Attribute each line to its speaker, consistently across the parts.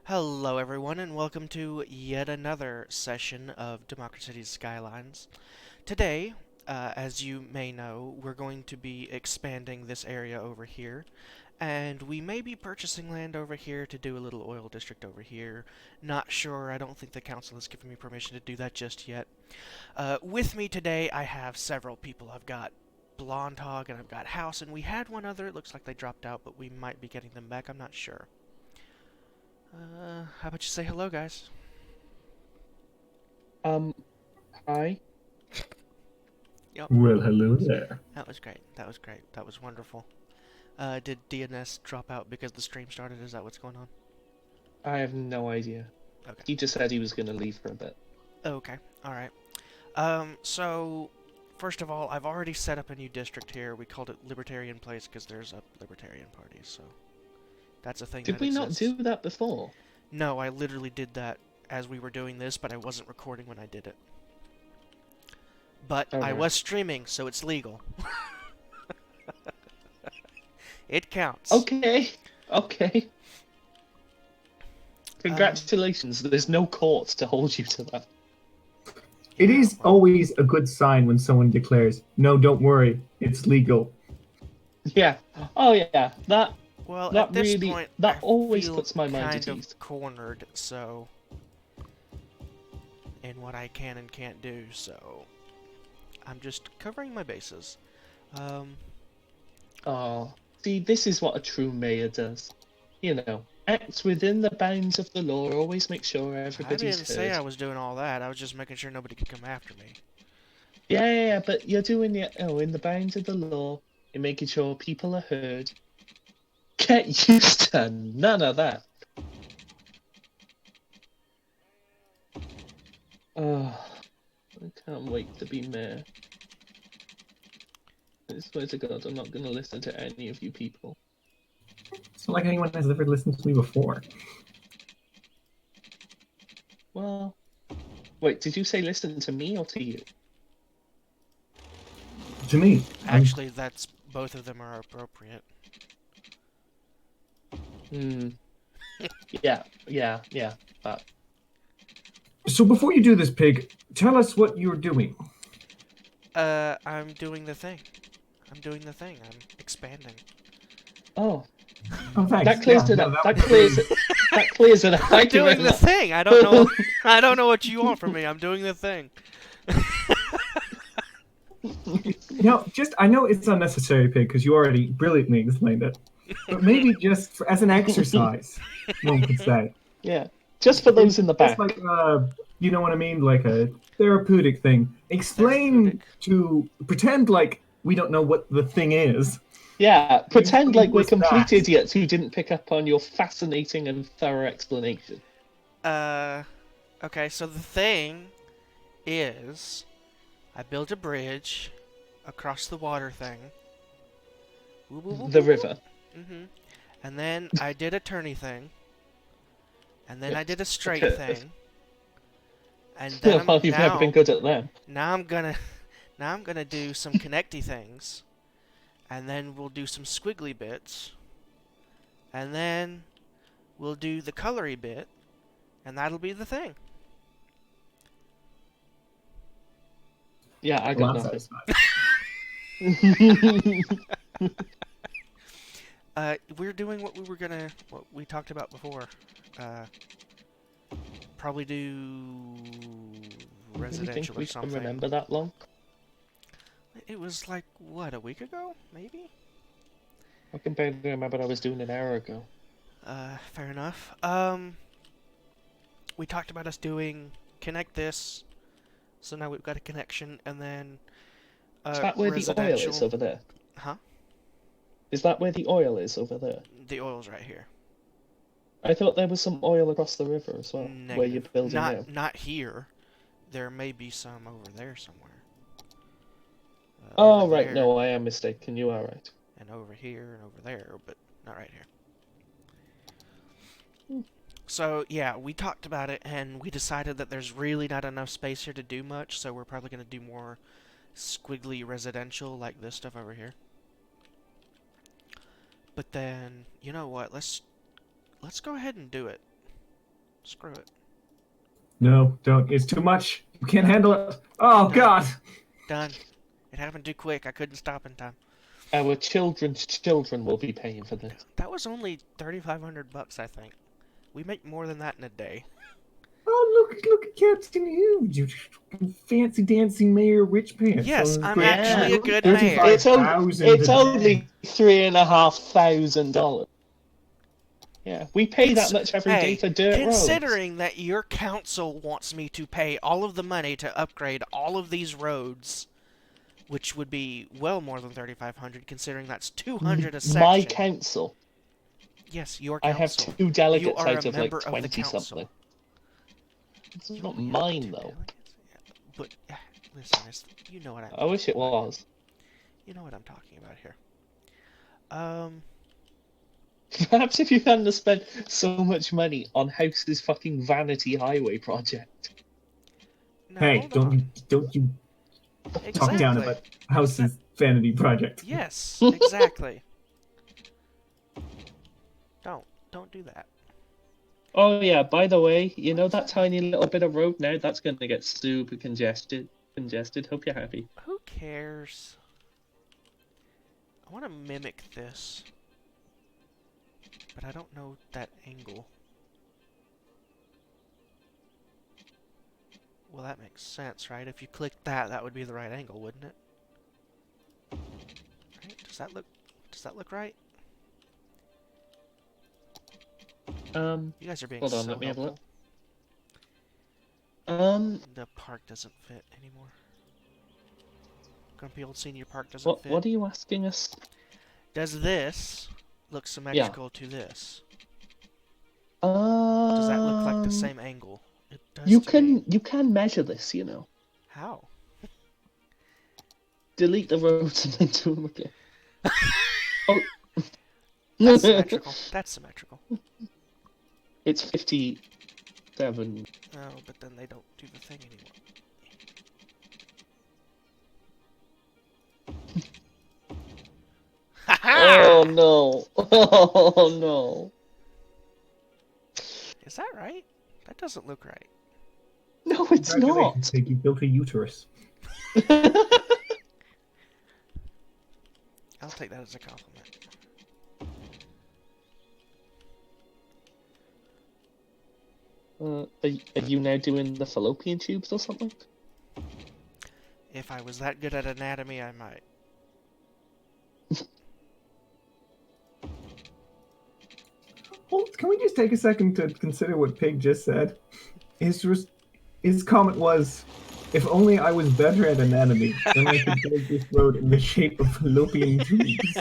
Speaker 1: Hello, everyone, and welcome to yet another session of DemocraCities Skylines. Today, as you may know, we're going to be expanding this area over here, and we may be purchasing land over here to do a little oil district over here. Not sure, I don't think the council has given me permission to do that just yet. With me today, I have several people. I've got Blonde Hog, and I've got House, and we had one other. It looks like they dropped out, but we might be getting them back, I'm not sure. How about you say hello, guys?
Speaker 2: Um, Hi.
Speaker 1: Yep,
Speaker 3: Well, hello there.
Speaker 1: that was great. That was great. That was wonderful. Did DNS drop out because the stream started? Is that what's going on?
Speaker 2: I have no idea.
Speaker 1: Okay.
Speaker 2: He just said he was going to leave for a bit.
Speaker 1: Okay. Alright. So, first of all, I've already set up a new district here. We called it Libertarian Place because there's a Libertarian Party, so that's a thing
Speaker 2: Did
Speaker 1: that
Speaker 2: we not
Speaker 1: exists.
Speaker 2: do that before?
Speaker 1: No, I literally did that as we were doing this, but I wasn't recording when I did it. But I
Speaker 2: Alright.
Speaker 1: was streaming, so it's legal. It counts.
Speaker 2: Okay. Okay. Congratulations. There's no court to hold you to that.
Speaker 3: It
Speaker 1: Yeah,
Speaker 3: is
Speaker 1: well,
Speaker 3: always a good sign when someone declares, "No, don't worry, it's legal."
Speaker 2: Yeah. Oh yeah. That
Speaker 1: well, at
Speaker 2: that
Speaker 1: this
Speaker 2: really
Speaker 1: point, I
Speaker 2: that always
Speaker 1: feel
Speaker 2: puts my mind
Speaker 1: kind
Speaker 2: at
Speaker 1: of
Speaker 2: ease.
Speaker 1: cornered, so in what I can and can't do, so I'm just covering my bases. Um,
Speaker 2: Oh, see, this is what a true mayor does. Acts within the bounds of the law. Always make sure
Speaker 1: I
Speaker 2: everybody's
Speaker 1: didn't say
Speaker 2: heard.
Speaker 1: I was doing all that. I was just making sure nobody could come after me.
Speaker 2: Yeah, but you're doing it, in the bounds of the law. You're making sure people are heard. Get used to none of that. Oh, I can't wait to be mayor. I swear to God, I'm not going to listen to any of you people.
Speaker 3: It's not like anyone has ever listened to me before.
Speaker 2: Well, wait, did you say listen to me or to you?
Speaker 3: To me,
Speaker 1: Actually, that's both of them are appropriate.
Speaker 2: Hmm. Yeah. But
Speaker 3: so before you do this, Pig, tell us what you're doing.
Speaker 1: I'm doing the thing. I'm doing the thing. I'm expanding.
Speaker 2: oh,
Speaker 3: Oh, thanks.
Speaker 2: that
Speaker 3: Yeah,
Speaker 2: clears it
Speaker 3: no,
Speaker 2: up.
Speaker 3: that
Speaker 2: That
Speaker 3: was
Speaker 2: clears
Speaker 3: really.
Speaker 2: it. That clears it up.
Speaker 1: I'm
Speaker 2: Thank you very
Speaker 1: doing the
Speaker 2: much.
Speaker 1: thing. I don't know. I don't know what you want from me. I'm doing the thing.
Speaker 3: I know it's unnecessary, Pig, because you already brilliantly explained it. But maybe just as an exercise, one could say.
Speaker 2: Yeah, just for those
Speaker 3: It's
Speaker 2: in the
Speaker 3: just like
Speaker 2: back.
Speaker 3: you know what I mean, like a therapeutic thing. Explain
Speaker 1: Therapeutic.
Speaker 3: to pretend like we don't know what the thing is.
Speaker 2: Yeah,
Speaker 3: And
Speaker 2: pretend
Speaker 3: explain
Speaker 2: like
Speaker 3: to
Speaker 2: we're
Speaker 3: us
Speaker 2: complete
Speaker 3: that.
Speaker 2: idiots who didn't pick up on your fascinating and thorough explanation.
Speaker 1: Uh, okay, so the thing is, I built a bridge across the water thing.
Speaker 2: The river.
Speaker 1: Mm-hmm. And then I did a turny thing. And then I did a straight
Speaker 2: Okay.
Speaker 1: thing. And then
Speaker 2: Well, you've never been good at them.
Speaker 1: now I'm gonna now I'm gonna do some connecty things. And then we'll do some squiggly bits. And then we'll do the colory bit. And that'll be the thing.
Speaker 2: Yeah, I
Speaker 3: Well,
Speaker 2: got
Speaker 3: I'm
Speaker 2: nothing.
Speaker 3: satisfied.
Speaker 1: We're doing what we talked about before. Uh, probably do
Speaker 2: Really think
Speaker 1: residential or
Speaker 2: we can
Speaker 1: something.
Speaker 2: remember that long?
Speaker 1: It was like, what, a week ago? Maybe?
Speaker 2: I can barely remember what I was doing an hour ago.
Speaker 1: Fair enough. We talked about us doing connect this, so now we've got a connection, and then,
Speaker 2: Is that where the oil is
Speaker 1: residential.
Speaker 2: over there?
Speaker 1: Huh?
Speaker 2: Is that where the oil is over there?
Speaker 1: The oil's right here.
Speaker 2: I thought there was some oil across the river as well, where you're
Speaker 1: Negative.
Speaker 2: building now.
Speaker 1: Not here. There may be some over there somewhere.
Speaker 2: Oh,
Speaker 1: Over
Speaker 2: right,
Speaker 1: there,
Speaker 2: no, I am mistaken. You are right.
Speaker 1: and over here, and over there, but not right here.
Speaker 2: Hmm.
Speaker 1: So, yeah, we talked about it, and we decided that there's really not enough space here to do much, so we're probably going to do more squiggly residential, like this stuff over here. But then, you know what, let's go ahead and do it. Screw it.
Speaker 3: No, don't. It's too much. You can't handle it. Oh,
Speaker 1: No.
Speaker 3: God.
Speaker 1: Done. It happened too quick. I couldn't stop in time.
Speaker 2: Our children's children will be paying for this.
Speaker 1: That was only $3,500, I think. We make more than that in a day.
Speaker 3: Oh, look at Captain Huge. You fancy dancing mayor rich pants.
Speaker 1: Yes,
Speaker 3: on
Speaker 1: I'm
Speaker 3: great
Speaker 1: actually a
Speaker 3: salary.
Speaker 1: good mayor.
Speaker 2: It's
Speaker 3: $35,000 a
Speaker 2: only
Speaker 3: day.
Speaker 2: $3,500. Yeah, we pay that much every day
Speaker 1: Hey,
Speaker 2: for dirt roads.
Speaker 1: considering that your council wants me to pay all of the money to upgrade all of these roads, which would be well more than $3,500, considering that's $200 a section.
Speaker 2: My council.
Speaker 1: Yes, your
Speaker 2: I have
Speaker 1: council.
Speaker 2: 2 delegates
Speaker 1: You are
Speaker 2: out
Speaker 1: a
Speaker 2: of like
Speaker 1: member of the
Speaker 2: 20 something.
Speaker 1: council.
Speaker 2: It's
Speaker 1: You
Speaker 2: not
Speaker 1: only have
Speaker 2: mine
Speaker 1: 2
Speaker 2: though.
Speaker 1: delegates? Yeah, but listen, you know what
Speaker 2: I wish it was.
Speaker 1: You know what I'm talking about here.
Speaker 2: Perhaps if you hadn't spent so much money on House's fucking vanity highway project.
Speaker 1: Now,
Speaker 3: Hey,
Speaker 1: hold
Speaker 3: don't
Speaker 1: on.
Speaker 3: you
Speaker 1: Exactly.
Speaker 3: talk down about House's vanity project.
Speaker 1: Yes, exactly. Don't do that.
Speaker 2: Oh yeah, by the way, you know that tiny little bit of road now? That's going to get super congested. Hope you're happy.
Speaker 1: Who cares? I want to mimic this, but I don't know that angle. Well, that makes sense, right? If you click that, that would be the right angle, wouldn't it? Right? Does that look right? You guys are being
Speaker 2: Hold on,
Speaker 1: so
Speaker 2: let me have a
Speaker 1: helpful.
Speaker 2: look.
Speaker 1: The park doesn't fit anymore. Grumpy Old Senior Park doesn't fit.
Speaker 2: What are you asking us?
Speaker 1: Does this look symmetrical to this? Does that look like the same angle? It does
Speaker 2: You
Speaker 1: to me.
Speaker 2: can measure this, you know.
Speaker 1: How?
Speaker 2: Delete the roads and then do them again. Oh.
Speaker 1: That's symmetrical. That's symmetrical.
Speaker 2: It's 57.
Speaker 1: Oh, but then they don't do the thing anymore.
Speaker 2: Oh no! Oh no!
Speaker 1: Is that right? That doesn't look right.
Speaker 2: No, it's
Speaker 3: Congratulations,
Speaker 2: not.
Speaker 3: Pig, you built a uterus.
Speaker 1: I'll take that as a compliment.
Speaker 2: Are you now doing the fallopian tubes or something?
Speaker 1: If I was that good at anatomy, I might.
Speaker 3: Well, can we just take a second to consider what Pig just said? His comment was, if only I was better at anatomy, then I could build this road in the shape of fallopian tubes.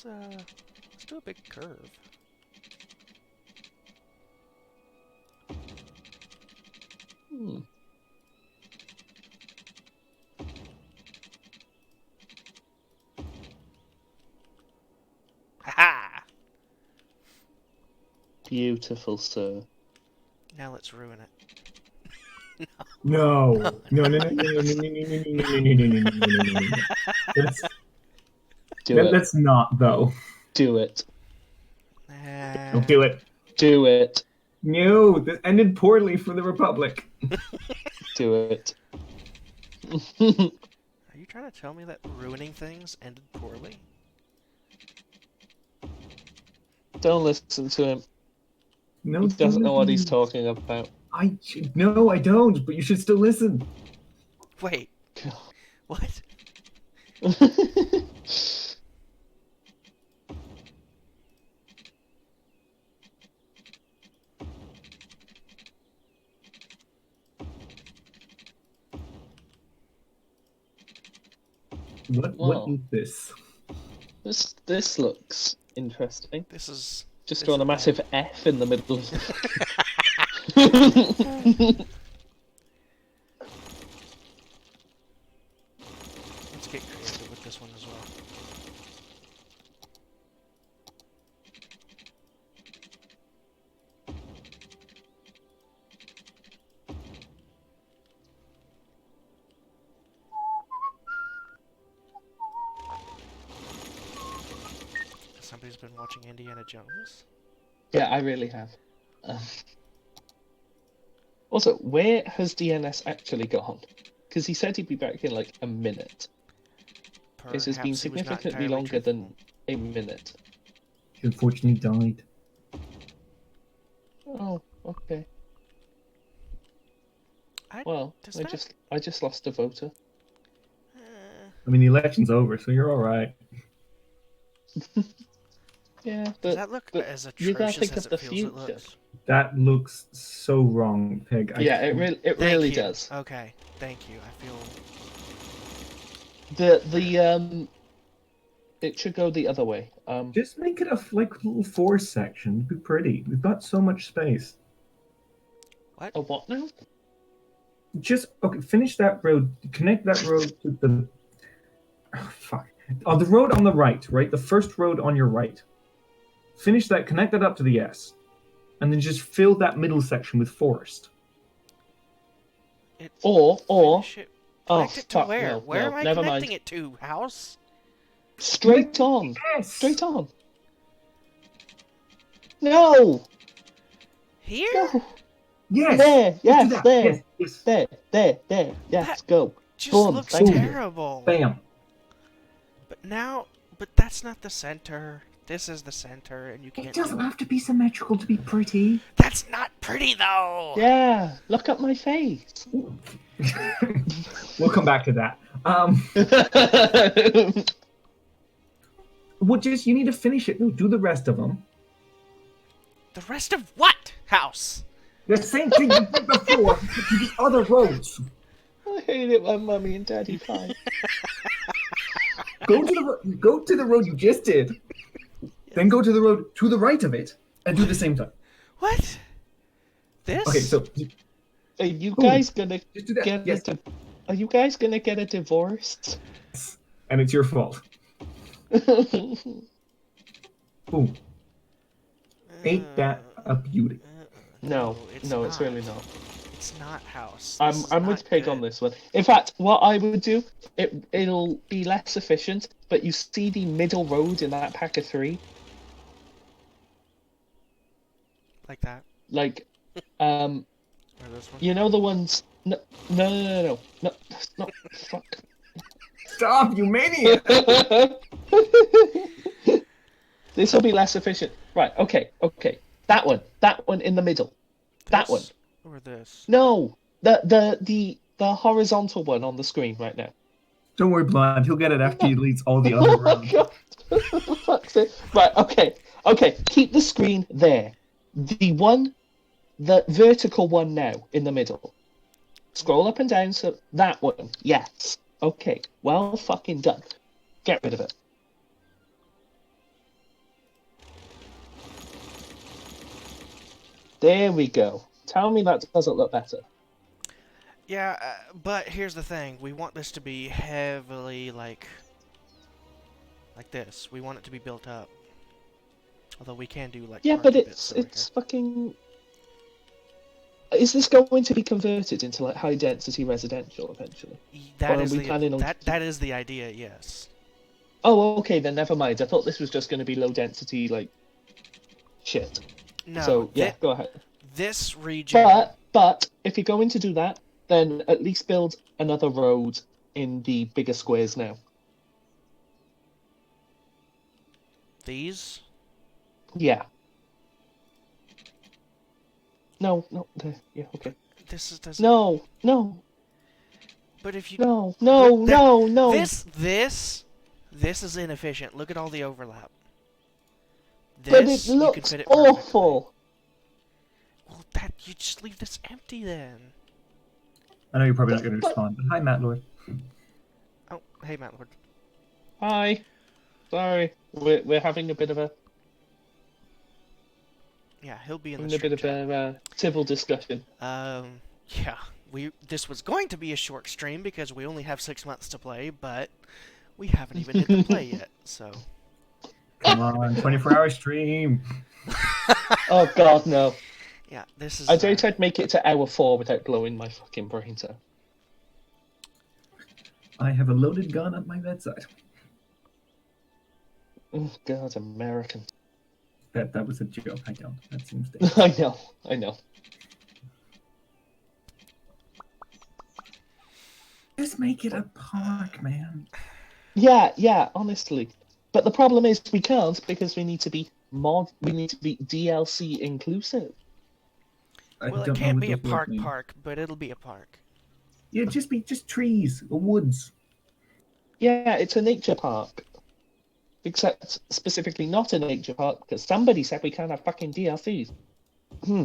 Speaker 1: Let's do a big curve.
Speaker 2: Hmm.
Speaker 1: Ha-ha!
Speaker 2: Beautiful, sir.
Speaker 1: Now let's ruin it.
Speaker 3: No. No, no, no, no, no, no, no, no, no, no, no, no, no, no. Let's not, though.
Speaker 2: Do it.
Speaker 3: Don't do it.
Speaker 2: Do it.
Speaker 3: No, this ended poorly for the Republic.
Speaker 2: Do it.
Speaker 1: Are you trying to tell me that ruining things ended poorly?
Speaker 2: Don't listen to him.
Speaker 3: No,
Speaker 2: He doesn't know what he's
Speaker 3: don't.
Speaker 2: talking about.
Speaker 3: No, I don't, but you should still listen.
Speaker 1: Wait. What?
Speaker 3: What is this?
Speaker 2: This looks interesting.
Speaker 1: This is...
Speaker 2: Just
Speaker 1: this
Speaker 2: drawing a
Speaker 1: is
Speaker 2: massive
Speaker 1: bad.
Speaker 2: F in the middle of
Speaker 1: Let's get creative with this one as well. somebody's been watching Indiana Jones.
Speaker 2: Yeah, I really have. Um, Also, where has DNS actually gone? Because he said he'd be back in like a minute. It has been
Speaker 1: Perhaps he was not
Speaker 2: significantly
Speaker 1: entirely
Speaker 2: longer
Speaker 1: truthful.
Speaker 2: than a minute.
Speaker 3: He unfortunately died.
Speaker 2: Oh, okay.
Speaker 1: I
Speaker 2: Well,
Speaker 1: does
Speaker 2: I
Speaker 1: that
Speaker 2: just lost a voter.
Speaker 3: I mean, the election's over, so you're all right.
Speaker 2: Yeah,
Speaker 1: does that look
Speaker 2: but
Speaker 1: as
Speaker 2: you gotta
Speaker 1: atrocious
Speaker 2: think
Speaker 1: as
Speaker 2: of
Speaker 1: it
Speaker 2: the
Speaker 1: feels it
Speaker 2: future.
Speaker 1: looks?
Speaker 3: That looks so wrong, Peg.
Speaker 2: Yeah, it
Speaker 1: Thank
Speaker 2: really
Speaker 1: you.
Speaker 2: does.
Speaker 1: Okay, thank you. I feel
Speaker 2: It should go the other way.
Speaker 3: Just make it a little forest section. It'd be pretty. We've got so much space.
Speaker 1: what?
Speaker 2: A what now?
Speaker 3: Just okay. Finish that road. Connect that road to the. Oh, fuck. On the road on the right, right? The first road on your right. Finish that. Connect that up to the S, and then just fill that middle section with forest.
Speaker 1: It
Speaker 2: Or
Speaker 1: finish it.
Speaker 2: oh
Speaker 1: Connect it to
Speaker 2: fuck
Speaker 1: where?
Speaker 2: no,
Speaker 1: Where am I
Speaker 2: never
Speaker 1: connecting
Speaker 2: mind.
Speaker 1: it to? House?
Speaker 2: Straight on.
Speaker 3: Yes.
Speaker 2: Straight on. No.
Speaker 1: Here?
Speaker 2: No.
Speaker 3: Yes.
Speaker 2: There.
Speaker 3: Just do
Speaker 2: Yes.
Speaker 3: that.
Speaker 2: There.
Speaker 3: Yes. Yes.
Speaker 2: There. Yes.
Speaker 1: That
Speaker 2: Go.
Speaker 1: just
Speaker 2: Boom,
Speaker 1: looks
Speaker 2: thank you.
Speaker 1: terrible.
Speaker 3: Bam.
Speaker 1: But that's not the center. This is the center, and you can't
Speaker 3: It
Speaker 1: do
Speaker 3: doesn't
Speaker 1: it.
Speaker 3: have to be symmetrical to be pretty.
Speaker 1: That's not pretty, though!
Speaker 2: Yeah. Look at my face.
Speaker 3: We'll come back to that. Well, just you need to finish it though. Do the rest of them.
Speaker 1: The rest of what? House?
Speaker 3: The same thing you did before to the other roads.
Speaker 2: I hate it when mummy and daddy fight.
Speaker 3: Go to the road you just did. Then go to the road to the right of it and do the same thing.
Speaker 1: What? This?
Speaker 3: Okay, so
Speaker 2: Are you guys gonna
Speaker 3: just do that.
Speaker 2: get
Speaker 3: Yes.
Speaker 2: Are you guys gonna get a divorce?
Speaker 3: And it's your fault. Boom. Ain't that a beauty?
Speaker 2: No,
Speaker 1: it's
Speaker 2: it's
Speaker 1: not.
Speaker 2: really not.
Speaker 1: It's not house.
Speaker 2: I'm
Speaker 1: This is
Speaker 2: with
Speaker 1: not
Speaker 2: Pig
Speaker 1: good.
Speaker 2: on this one. In fact, what I would do, it'll be less efficient, but you see the middle road in that pack of three,
Speaker 1: Like that.
Speaker 2: like,
Speaker 1: Or this one.
Speaker 2: you know the ones. No, fuck.
Speaker 3: Stop, you maniac!
Speaker 2: This will be less efficient. Right? Okay. That one in the middle. That one.
Speaker 1: This Or this.
Speaker 2: No, the horizontal one on the screen right now.
Speaker 3: Don't worry, Blind. He'll get it after he deletes all the other roads.
Speaker 2: God. For fuck's sake. Right, okay. Keep the screen there. The vertical one now in the middle. Scroll up and down, so that one. Yes. Okay. Well fucking done. Get rid of it. There we go. Tell me that doesn't look better.
Speaker 1: Yeah, but here's the thing. We want this to be heavily, like this. We want it to be built up. Although we can do, like,
Speaker 2: Yeah, but
Speaker 1: party
Speaker 2: it's
Speaker 1: bits over
Speaker 2: it's fucking. Is this going to be converted into like high density residential eventually?
Speaker 1: here. That
Speaker 2: Or are
Speaker 1: is
Speaker 2: we
Speaker 1: the
Speaker 2: planning on-
Speaker 1: that is the idea. Yes.
Speaker 2: Oh, okay, then never mind. I thought this was just going to be low density like shit.
Speaker 1: No.
Speaker 2: So yeah, go ahead.
Speaker 1: This region.
Speaker 2: But if you're going to do that, then at least build another road in the bigger squares now.
Speaker 1: These.
Speaker 2: Yeah. No, there. Yeah, okay.
Speaker 1: This is doesn't.
Speaker 2: No.
Speaker 1: But if you.
Speaker 2: No.
Speaker 1: This is inefficient. Look at all the overlap.
Speaker 2: But
Speaker 1: This,
Speaker 2: it
Speaker 1: you
Speaker 2: looks
Speaker 1: can fit it perfectly.
Speaker 2: awful.
Speaker 1: Well, you just leave this empty then.
Speaker 3: I know you're probably not going to respond, but hi, Matt Lord.
Speaker 1: Oh, hey, Matt Lord.
Speaker 2: Hi. Sorry, we're having a bit of a
Speaker 1: Yeah, he'll be in the
Speaker 2: a bit
Speaker 1: stream
Speaker 2: of
Speaker 1: chat.
Speaker 2: a civil discussion.
Speaker 1: Yeah, this was going to be a short stream because we only have 6 months to play, but we haven't even hit the play yet, so.
Speaker 3: Come on, 24-hour stream.
Speaker 2: Oh God, no!
Speaker 1: Yeah, this is.
Speaker 2: I doubt I'd make it to hour 4 without blowing my fucking brains out.
Speaker 3: I have a loaded gun at my bedside.
Speaker 2: Oh God, American.
Speaker 3: That was a joke. I don't. That seems
Speaker 2: I
Speaker 3: dangerous.
Speaker 2: know, I know.
Speaker 3: Just make it a park, man.
Speaker 2: Yeah, honestly. But the problem is we can't because we need to be DLC inclusive.
Speaker 3: I
Speaker 1: Well, it
Speaker 3: don't know
Speaker 1: can't
Speaker 3: what
Speaker 1: be a
Speaker 3: those words mean.
Speaker 1: park, but it'll be a park.
Speaker 3: Yeah, just trees or woods.
Speaker 2: Yeah, it's a nature park. Except specifically not a nature park because somebody said we can't have fucking DLCs.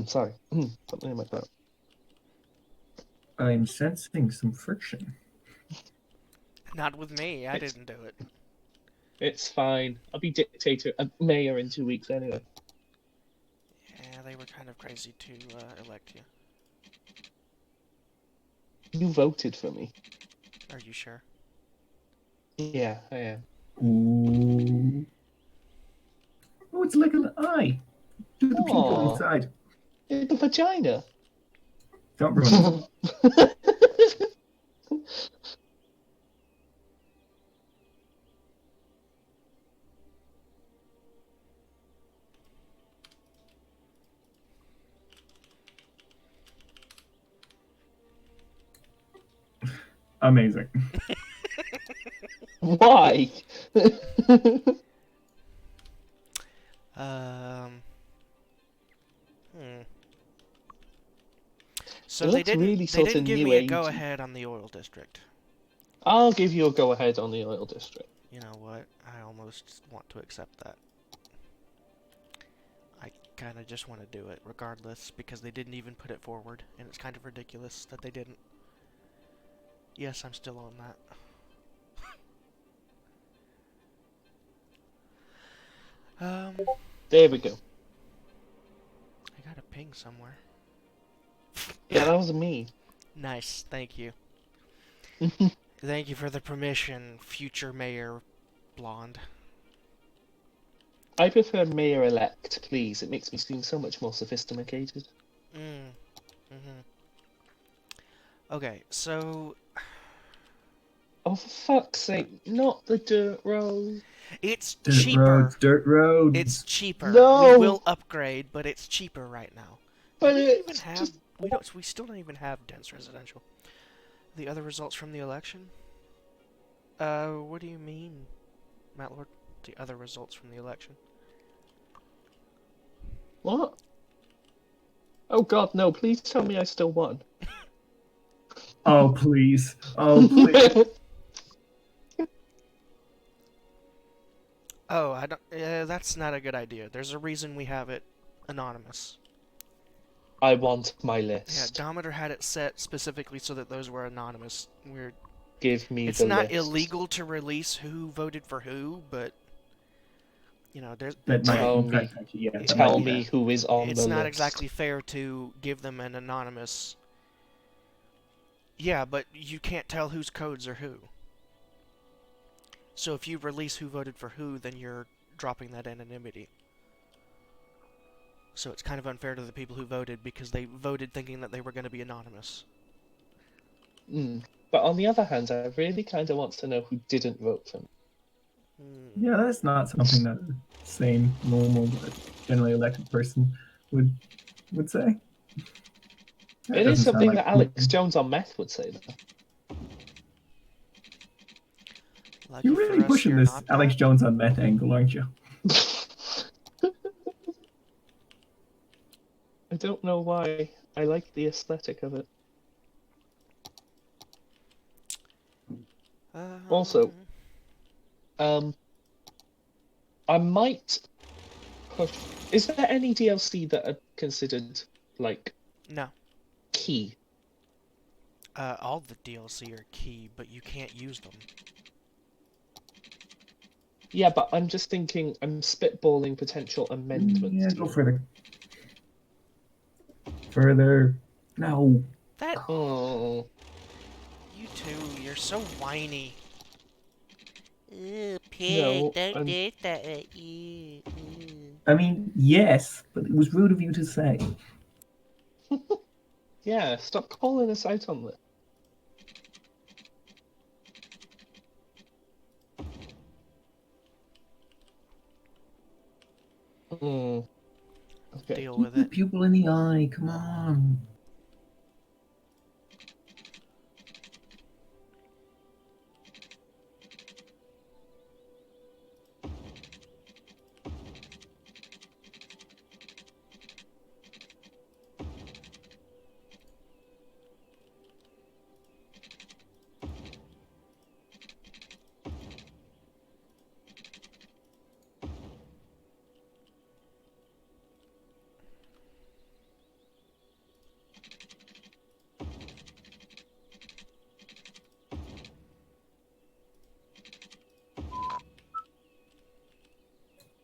Speaker 2: Sorry. Something in my throat.
Speaker 3: I'm sensing some friction.
Speaker 1: Not with me. I
Speaker 2: It's
Speaker 1: didn't do it.
Speaker 2: it's fine. I'll be mayor in 2 weeks anyway.
Speaker 1: Yeah, they were kind of crazy to elect you.
Speaker 2: You voted for me.
Speaker 1: Are you sure?
Speaker 2: Yeah, I am.
Speaker 3: Ooh. Oh, it's like an eye. To the people
Speaker 2: Aww,
Speaker 3: inside.
Speaker 2: the vagina.
Speaker 3: Don't ruin it. Amazing.
Speaker 2: Why?
Speaker 1: Um. Hmm. So
Speaker 2: It looks really
Speaker 1: they
Speaker 2: sort
Speaker 1: didn't
Speaker 2: of
Speaker 1: give
Speaker 2: new
Speaker 1: me a
Speaker 2: age.
Speaker 1: go ahead on the oil district.
Speaker 2: I'll give you a go ahead on the oil district.
Speaker 1: You know what? I almost want to accept that. I kind of just want to do it regardless because they didn't even put it forward, and it's kind of ridiculous that they didn't. Yes, I'm still on that.
Speaker 2: There we go.
Speaker 1: I got a ping somewhere.
Speaker 2: Yeah, that was me.
Speaker 1: Nice, thank you. Thank you for the permission, future mayor blonde.
Speaker 2: I prefer mayor-elect, please. It makes me seem so much more sophisticated.
Speaker 1: Okay, so
Speaker 2: Oh, for fuck's sake, not the dirt road.
Speaker 1: it's
Speaker 3: Dirt
Speaker 1: cheaper.
Speaker 3: roads, dirt roads.
Speaker 1: It's cheaper. We
Speaker 2: No!
Speaker 1: will upgrade, but it's cheaper right now. Do
Speaker 2: But
Speaker 1: we even
Speaker 2: it's
Speaker 1: have?
Speaker 2: just...
Speaker 1: We don't. We still don't even have dense residential. The other results from the election? What do you mean, Matt Lord? The other results from the election?
Speaker 2: What? Oh god, no, please tell me I still won.
Speaker 3: Oh, please. Oh, please.
Speaker 1: Oh, I don't. That's not a good idea. There's a reason we have it anonymous.
Speaker 2: I want my
Speaker 1: Yeah,
Speaker 2: list.
Speaker 1: Dometer had it set specifically so that those were anonymous. We're.
Speaker 2: Give me
Speaker 1: It's
Speaker 2: the
Speaker 1: not
Speaker 2: list.
Speaker 1: illegal to release who voted for who, but you know, there's.
Speaker 3: That might,
Speaker 2: Tell
Speaker 3: in fact,
Speaker 2: me.
Speaker 3: actually, yeah, that
Speaker 2: Tell
Speaker 3: might be
Speaker 2: me
Speaker 3: bad.
Speaker 2: who is on
Speaker 1: It's
Speaker 2: the
Speaker 1: not
Speaker 2: list.
Speaker 1: exactly fair to give them an anonymous. Yeah, but you can't tell whose codes are who. So if you release who voted for who, then you're dropping that anonymity. So it's kind of unfair to the people who voted because they voted thinking that they were going to be anonymous.
Speaker 2: But on the other hand, I really kind of want to know who didn't vote for me.
Speaker 3: Yeah, that's not something that a sane, normal, generally elected person would say. That
Speaker 2: It is
Speaker 3: doesn't sound
Speaker 2: something
Speaker 3: like
Speaker 2: that Alex Jones on meth would say, though.
Speaker 1: Lucky
Speaker 3: You're
Speaker 1: for
Speaker 3: really
Speaker 1: us,
Speaker 3: pushing
Speaker 1: you're
Speaker 3: this
Speaker 1: not
Speaker 3: Alex
Speaker 1: that.
Speaker 3: Jones on meth angle, aren't you?
Speaker 2: I don't know why. I like the aesthetic of it. Also, I might push. Is there any DLC that are considered like
Speaker 1: No.
Speaker 2: key?
Speaker 1: All the DLC are key, but you can't use them.
Speaker 2: Yeah, but I'm just thinking. I'm spitballing potential amendments.
Speaker 3: Yeah, go further. Further. No.
Speaker 1: That.
Speaker 2: Oh.
Speaker 1: You too. You're so whiny.
Speaker 2: No,
Speaker 1: don't
Speaker 2: I'm...
Speaker 1: do that.
Speaker 3: I mean, yes, but it was rude of you to say.
Speaker 2: Yeah, stop calling us out on this. Mm. Okay.
Speaker 1: Deal
Speaker 3: Keep
Speaker 1: with
Speaker 3: the
Speaker 1: it.
Speaker 3: pupil in the eye. Come on.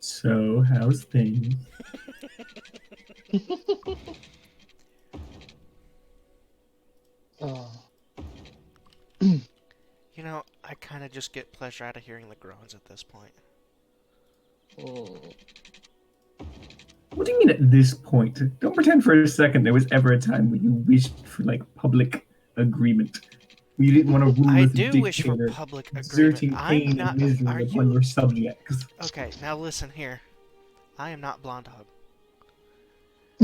Speaker 3: So, how's things?
Speaker 2: Oh.
Speaker 1: You know, I kind of just get pleasure out of hearing the groans at this point.
Speaker 2: Mm.
Speaker 3: What do you mean at this point? Don't pretend for a second there was ever a time when you wished for like public agreement. You didn't want to rule
Speaker 1: I
Speaker 3: as a
Speaker 1: do wish for
Speaker 3: dictator,
Speaker 1: public agreement.
Speaker 3: exerting
Speaker 1: I'm
Speaker 3: pain and
Speaker 1: not.
Speaker 3: misery
Speaker 1: Are
Speaker 3: upon
Speaker 1: you?
Speaker 3: your subjects.
Speaker 1: Okay, now listen here. I am not Blonde Hog.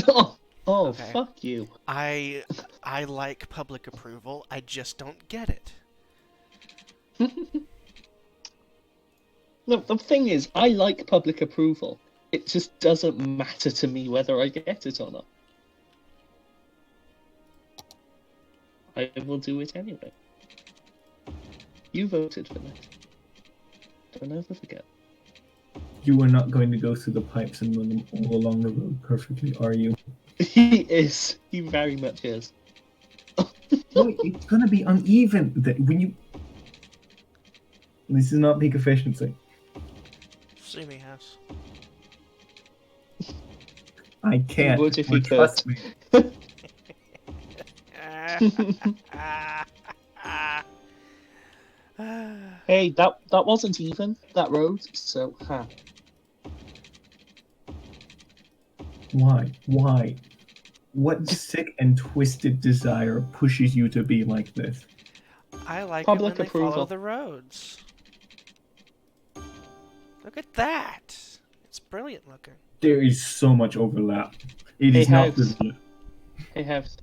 Speaker 2: Oh,
Speaker 1: Okay.
Speaker 2: fuck you.
Speaker 1: I like public approval. I just don't get it.
Speaker 2: The thing is, I like public approval. It just doesn't matter to me whether I get it or not. I will do it anyway. You voted for this. Don't ever forget.
Speaker 3: You are not going to go through the pipes and run them all along the road perfectly, are you?
Speaker 2: He is. He very much is.
Speaker 3: No, it's going to be uneven. That when you. This is not peak efficiency.
Speaker 1: See me, house.
Speaker 3: I can't.
Speaker 2: would if he
Speaker 3: Trust
Speaker 2: could.
Speaker 3: me.
Speaker 2: Hey, that wasn't even that road. So, huh.
Speaker 3: Why? Why? What sick and twisted desire pushes you to be like this?
Speaker 1: I like
Speaker 2: Public
Speaker 1: it when they follow
Speaker 2: approval.
Speaker 1: the roads. Look at that. It's brilliant looking.
Speaker 3: There is so much overlap. It
Speaker 2: Hey,
Speaker 3: is not
Speaker 2: House.
Speaker 3: good.
Speaker 2: Hey, House.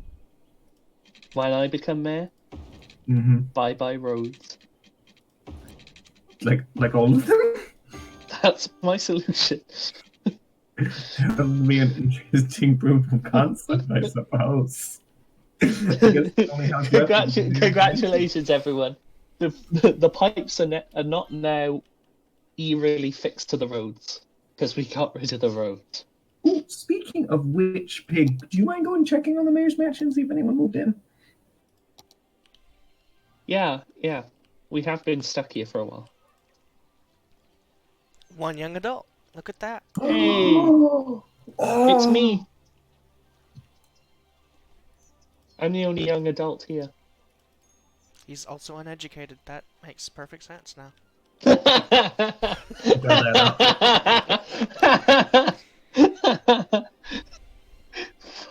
Speaker 2: When I become mayor,
Speaker 3: Mm-hmm.
Speaker 2: bye-bye roads.
Speaker 3: Like all of them?
Speaker 2: That's my solution.
Speaker 3: That would be an interesting brutal concept, I suppose. I guess it's only how
Speaker 2: Congratulations, everyone. The pipes are not now eerily fixed to the roads because we got rid of the roads.
Speaker 3: Ooh, speaking of which, Pig, do you mind going checking on the mayor's mansion, see if anyone moved in?
Speaker 2: Yeah. We have been stuck here for a while.
Speaker 1: One young adult. Look at that.
Speaker 2: Hey, it's me. I'm the only young adult here.
Speaker 1: He's also uneducated. That makes perfect sense now.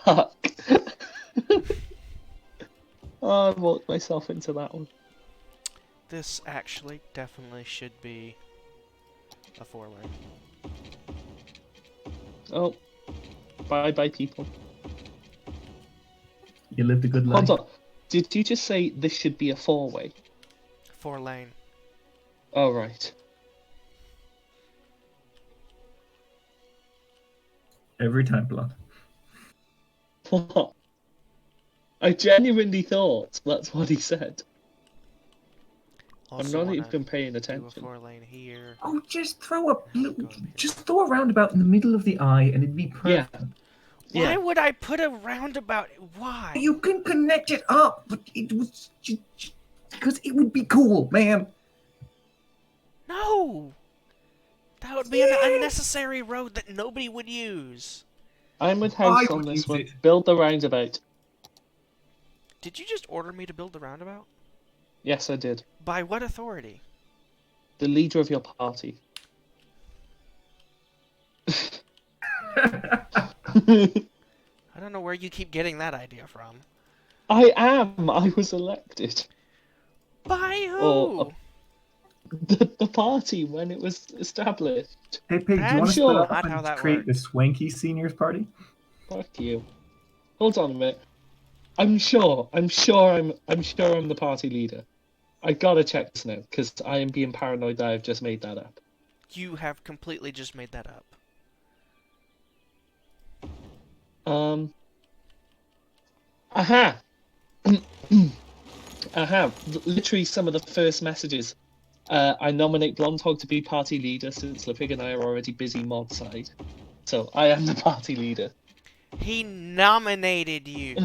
Speaker 2: Fuck. Oh, I walked myself into that one.
Speaker 1: This actually definitely should be a 4-lane.
Speaker 2: Oh, bye, people.
Speaker 3: You lived a good life.
Speaker 2: Hold on. Did you just say this should be a 4-way?
Speaker 1: 4-lane.
Speaker 2: Oh, right.
Speaker 3: Every time, blood.
Speaker 2: I genuinely thought that's what he said.
Speaker 1: Also
Speaker 2: I'm not
Speaker 1: wanna
Speaker 2: even paying
Speaker 1: do a
Speaker 2: attention.
Speaker 1: 4-lane here.
Speaker 3: Oh, just throw
Speaker 1: Go up
Speaker 3: just throw a roundabout in the middle of the eye, and it'd be perfect.
Speaker 1: Why
Speaker 2: Yeah.
Speaker 1: would I put a roundabout? Why?
Speaker 3: You can connect it up, but it was just because it would be cool, man.
Speaker 1: No! That would be an unnecessary road that nobody would use.
Speaker 2: I'm with House
Speaker 3: I
Speaker 2: on
Speaker 3: would
Speaker 2: this
Speaker 3: use
Speaker 2: one.
Speaker 3: it.
Speaker 2: Build the roundabout.
Speaker 1: Did you just order me to build the roundabout?
Speaker 2: Yes, I did.
Speaker 1: By what authority?
Speaker 2: The leader of your party.
Speaker 1: I don't know where you keep getting that idea from.
Speaker 2: I am. I was elected.
Speaker 1: By who?
Speaker 2: Or the party when it was established.
Speaker 3: Hey, Pig, do you want
Speaker 2: I'm
Speaker 3: to
Speaker 1: That's
Speaker 3: split
Speaker 2: sure.
Speaker 3: off
Speaker 1: not how
Speaker 3: and
Speaker 1: that
Speaker 3: create the
Speaker 1: works.
Speaker 3: swanky seniors party?
Speaker 2: Fuck you. Hold on a minute. I'm sure I'm the party leader. I gotta check this now, because I am being paranoid that I've just made that up.
Speaker 1: You have completely just made that up.
Speaker 2: Aha! Aha! Literally some of the first messages. I nominate Blondhog to be party leader since Lepig and I are already busy mod side. So I am the party leader.
Speaker 1: He nominated you.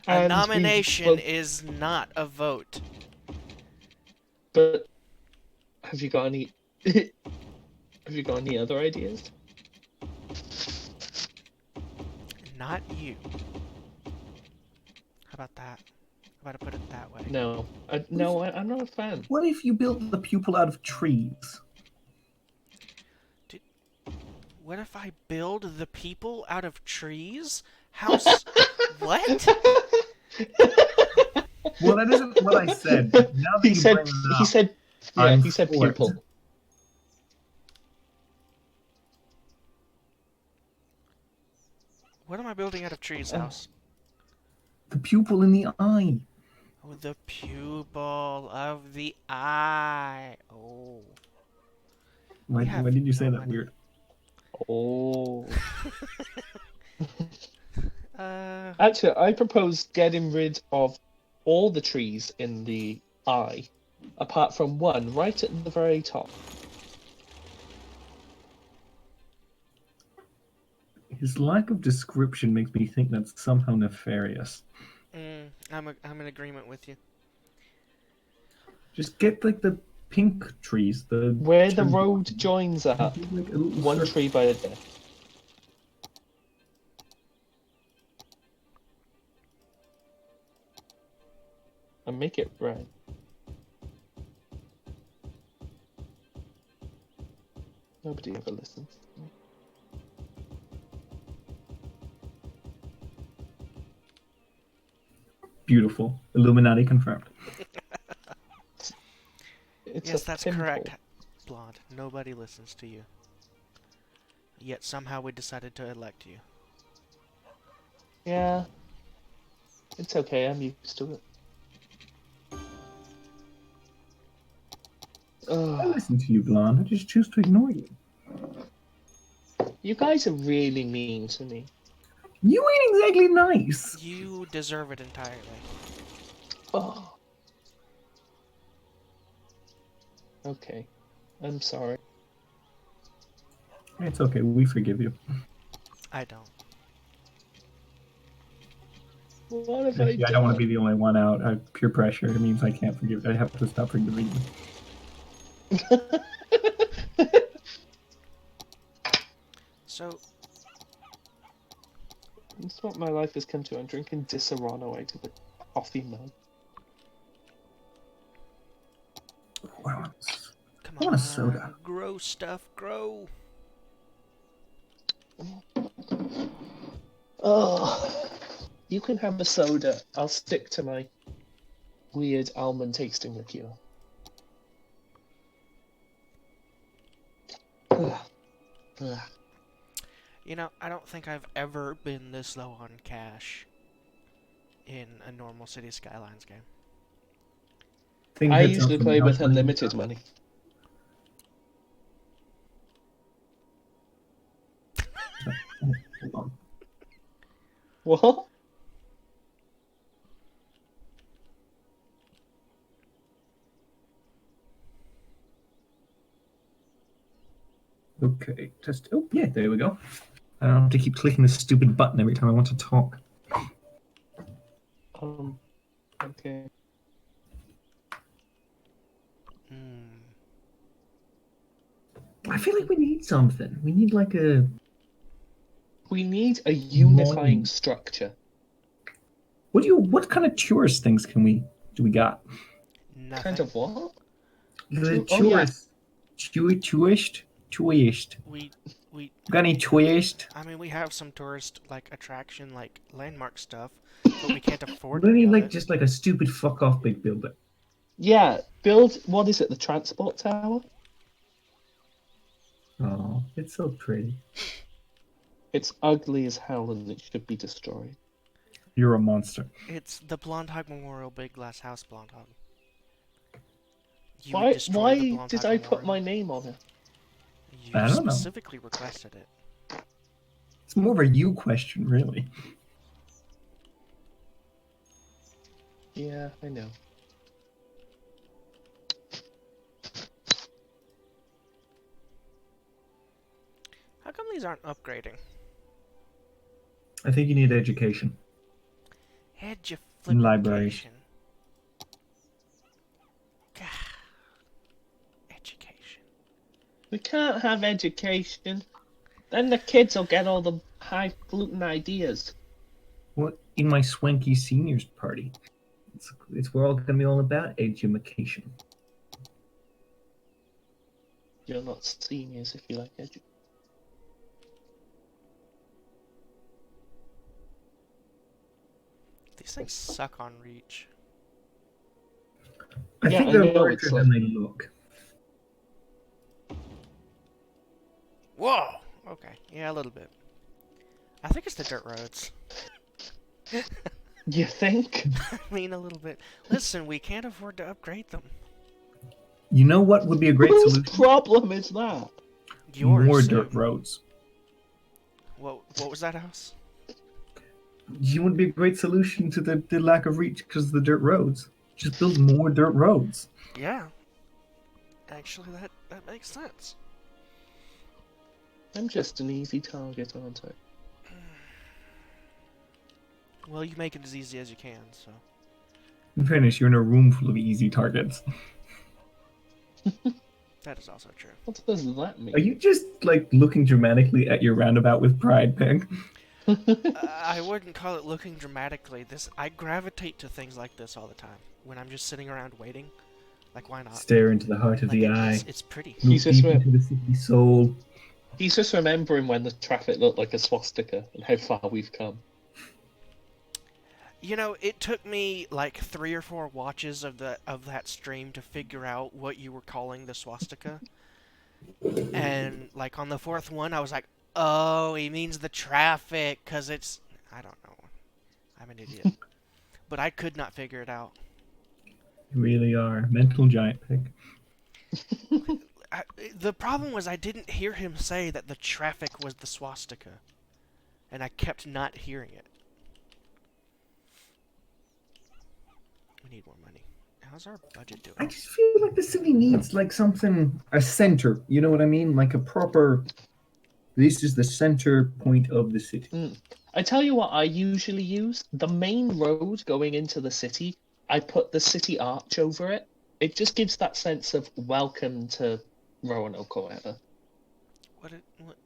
Speaker 1: A
Speaker 2: And
Speaker 1: nomination is not a vote.
Speaker 2: but have you got any have you got any other ideas?
Speaker 1: Not you. How about that? How about I put it that way?
Speaker 2: No. I'm not a fan.
Speaker 3: What if you built the pupil out of trees?
Speaker 1: What if I build the people out of trees? What?
Speaker 3: Well, that isn't what I said. But now that
Speaker 2: He
Speaker 3: you
Speaker 2: said
Speaker 3: bring it
Speaker 2: he
Speaker 3: up,
Speaker 2: said yeah,
Speaker 3: I'm
Speaker 2: he said
Speaker 3: for it.
Speaker 2: pupil.
Speaker 1: What am I building out of trees, House?
Speaker 3: The pupil in the eye.
Speaker 1: Oh, the pupil of the eye. Oh.
Speaker 3: Why
Speaker 1: have
Speaker 3: did you say
Speaker 1: no
Speaker 3: that
Speaker 1: money.
Speaker 3: weird?
Speaker 2: Oh.
Speaker 1: Uh,
Speaker 2: Actually, I propose getting rid of all the trees in the eye, apart from one right at the very top.
Speaker 3: His lack of description makes me think that's somehow nefarious.
Speaker 1: I'm in agreement with you.
Speaker 3: Just get like the pink trees, the
Speaker 2: Where the
Speaker 3: cherry
Speaker 2: road
Speaker 3: blossom.
Speaker 2: joins up,
Speaker 3: Like a little
Speaker 2: one
Speaker 3: circle.
Speaker 2: tree by a day. And make it red. Nobody ever listens.
Speaker 3: Beautiful. Illuminati confirmed.
Speaker 2: It's
Speaker 1: Yes,
Speaker 2: a
Speaker 1: that's
Speaker 2: pimple.
Speaker 1: correct, Blonde. Nobody listens to you. Yet somehow we decided to elect you.
Speaker 2: Yeah. It's okay, I'm used to it.
Speaker 3: I
Speaker 2: Ugh.
Speaker 3: listen to you, Blonde. I just choose to ignore you.
Speaker 2: You guys are really mean to me.
Speaker 3: You ain't exactly nice.
Speaker 1: You deserve it entirely.
Speaker 2: Oh. Okay. I'm sorry.
Speaker 3: It's okay. We forgive you.
Speaker 1: I don't.
Speaker 2: What have
Speaker 3: Actually, I
Speaker 2: I
Speaker 3: don't want
Speaker 2: done?
Speaker 3: to be the only one out. Peer pressure. It means I can't forgive. I have to stop forgiving you.
Speaker 1: So,
Speaker 2: That's what my life has come to. I'm drinking Disaronno out of a coffee mug.
Speaker 3: Wow.
Speaker 1: come
Speaker 3: I
Speaker 1: on.
Speaker 3: want a soda.
Speaker 1: Grow stuff, grow.
Speaker 2: Oh, you can have a soda. I'll stick to my weird almond tasting liqueur. Ugh. Ugh.
Speaker 1: You know, I don't think I've ever been this low on cash in a normal City Skylines game.
Speaker 3: Thing
Speaker 2: I
Speaker 3: hits up
Speaker 2: usually
Speaker 3: from
Speaker 2: play with
Speaker 3: House Money.
Speaker 2: unlimited money.
Speaker 3: Hold on.
Speaker 2: What?
Speaker 3: Okay, just oh yeah, there we go. I don't have to keep clicking this stupid button every time I want to talk.
Speaker 2: Okay.
Speaker 3: I feel like we need something. We need like a
Speaker 2: We need a unifying
Speaker 3: Mind.
Speaker 2: structure.
Speaker 3: what kind of tourist things do we got?
Speaker 1: Nothing.
Speaker 2: Kind of what?
Speaker 3: The
Speaker 2: Oh, yeah.
Speaker 3: tourist.
Speaker 1: We
Speaker 3: Got any tourist?
Speaker 1: I mean, we have some tourist attraction landmark stuff, but we can't afford
Speaker 3: We
Speaker 1: any
Speaker 3: need
Speaker 1: of
Speaker 3: like
Speaker 1: it.
Speaker 3: just like a stupid fuck off big building.
Speaker 2: Yeah, build, what is it, the transport tower?
Speaker 3: Oh, it's so pretty.
Speaker 2: It's ugly as hell and it should be destroyed.
Speaker 3: You're a monster.
Speaker 1: It's the Blondhog Memorial Big Glass House Blondhog. You would
Speaker 2: Why
Speaker 1: destroy the
Speaker 2: why did
Speaker 1: Blondhog
Speaker 2: I put
Speaker 1: Memorial?
Speaker 2: my name on it?
Speaker 1: You
Speaker 3: I don't know.
Speaker 1: specifically requested it.
Speaker 3: It's more of a you question, really.
Speaker 2: Yeah, I know.
Speaker 1: How come these aren't upgrading?
Speaker 3: I think you need education. Libraries.
Speaker 1: Education. Education.
Speaker 2: We can't have education. Then the kids will get all the high-gluten ideas.
Speaker 3: Well, in my swanky seniors party, it's we're all going to be all about education.
Speaker 2: You're not seniors if you like education.
Speaker 1: These things suck on reach.
Speaker 3: I
Speaker 2: Yeah,
Speaker 3: think
Speaker 2: I
Speaker 3: they're
Speaker 2: know,
Speaker 3: larger
Speaker 2: it's
Speaker 3: than
Speaker 2: like-
Speaker 3: they look.
Speaker 1: Whoa! Okay, yeah, a little bit. I think it's the dirt roads.
Speaker 2: You think?
Speaker 1: I mean, a little bit. Listen, we can't afford to upgrade them.
Speaker 3: You know what would be a great
Speaker 2: Whose
Speaker 3: solution?
Speaker 2: problem is that?
Speaker 1: Yours,
Speaker 3: More
Speaker 1: Sue.
Speaker 3: dirt roads.
Speaker 1: What was that house?
Speaker 3: You would be a great solution to the lack of reach because of the dirt roads. Just build more dirt roads.
Speaker 1: Yeah. Actually, that makes sense.
Speaker 2: I'm just an easy target, aren't I?
Speaker 1: Well, you make it as easy as you can, so.
Speaker 3: In fairness, you're in a room full of easy targets.
Speaker 1: That is also true.
Speaker 2: What does that mean?
Speaker 3: Are you just like looking dramatically at your roundabout with pride, Peg?
Speaker 1: I wouldn't call it looking dramatically. I gravitate to things like this all the time. When I'm just sitting around waiting. Like, why not?
Speaker 3: Stare into the heart of
Speaker 1: Like,
Speaker 3: the eye.
Speaker 1: it's pretty.
Speaker 3: Look
Speaker 2: He's just
Speaker 3: deep into the city soul.
Speaker 2: He's just remembering when the traffic looked like a swastika and how far we've come.
Speaker 1: You know, it took me like 3 or 4 watches of that stream to figure out what you were calling the swastika. And like on the 4th one, I was like, "Oh, he means the traffic, 'cause it's I don't know. I'm an idiot." But I could not figure it out.
Speaker 3: You really are. Mental giant, Peg.
Speaker 1: The problem was I didn't hear him say that the traffic was the swastika. And I kept not hearing it. We need more money. How's our budget
Speaker 3: I
Speaker 1: doing?
Speaker 3: just feel like the city needs like something, a center. You know what I mean? Like a proper. This is the center point of the city.
Speaker 2: I tell you what I usually use. The main road going into the city, I put the city arch over it. It just gives that sense of welcome to Roanoke or whatever.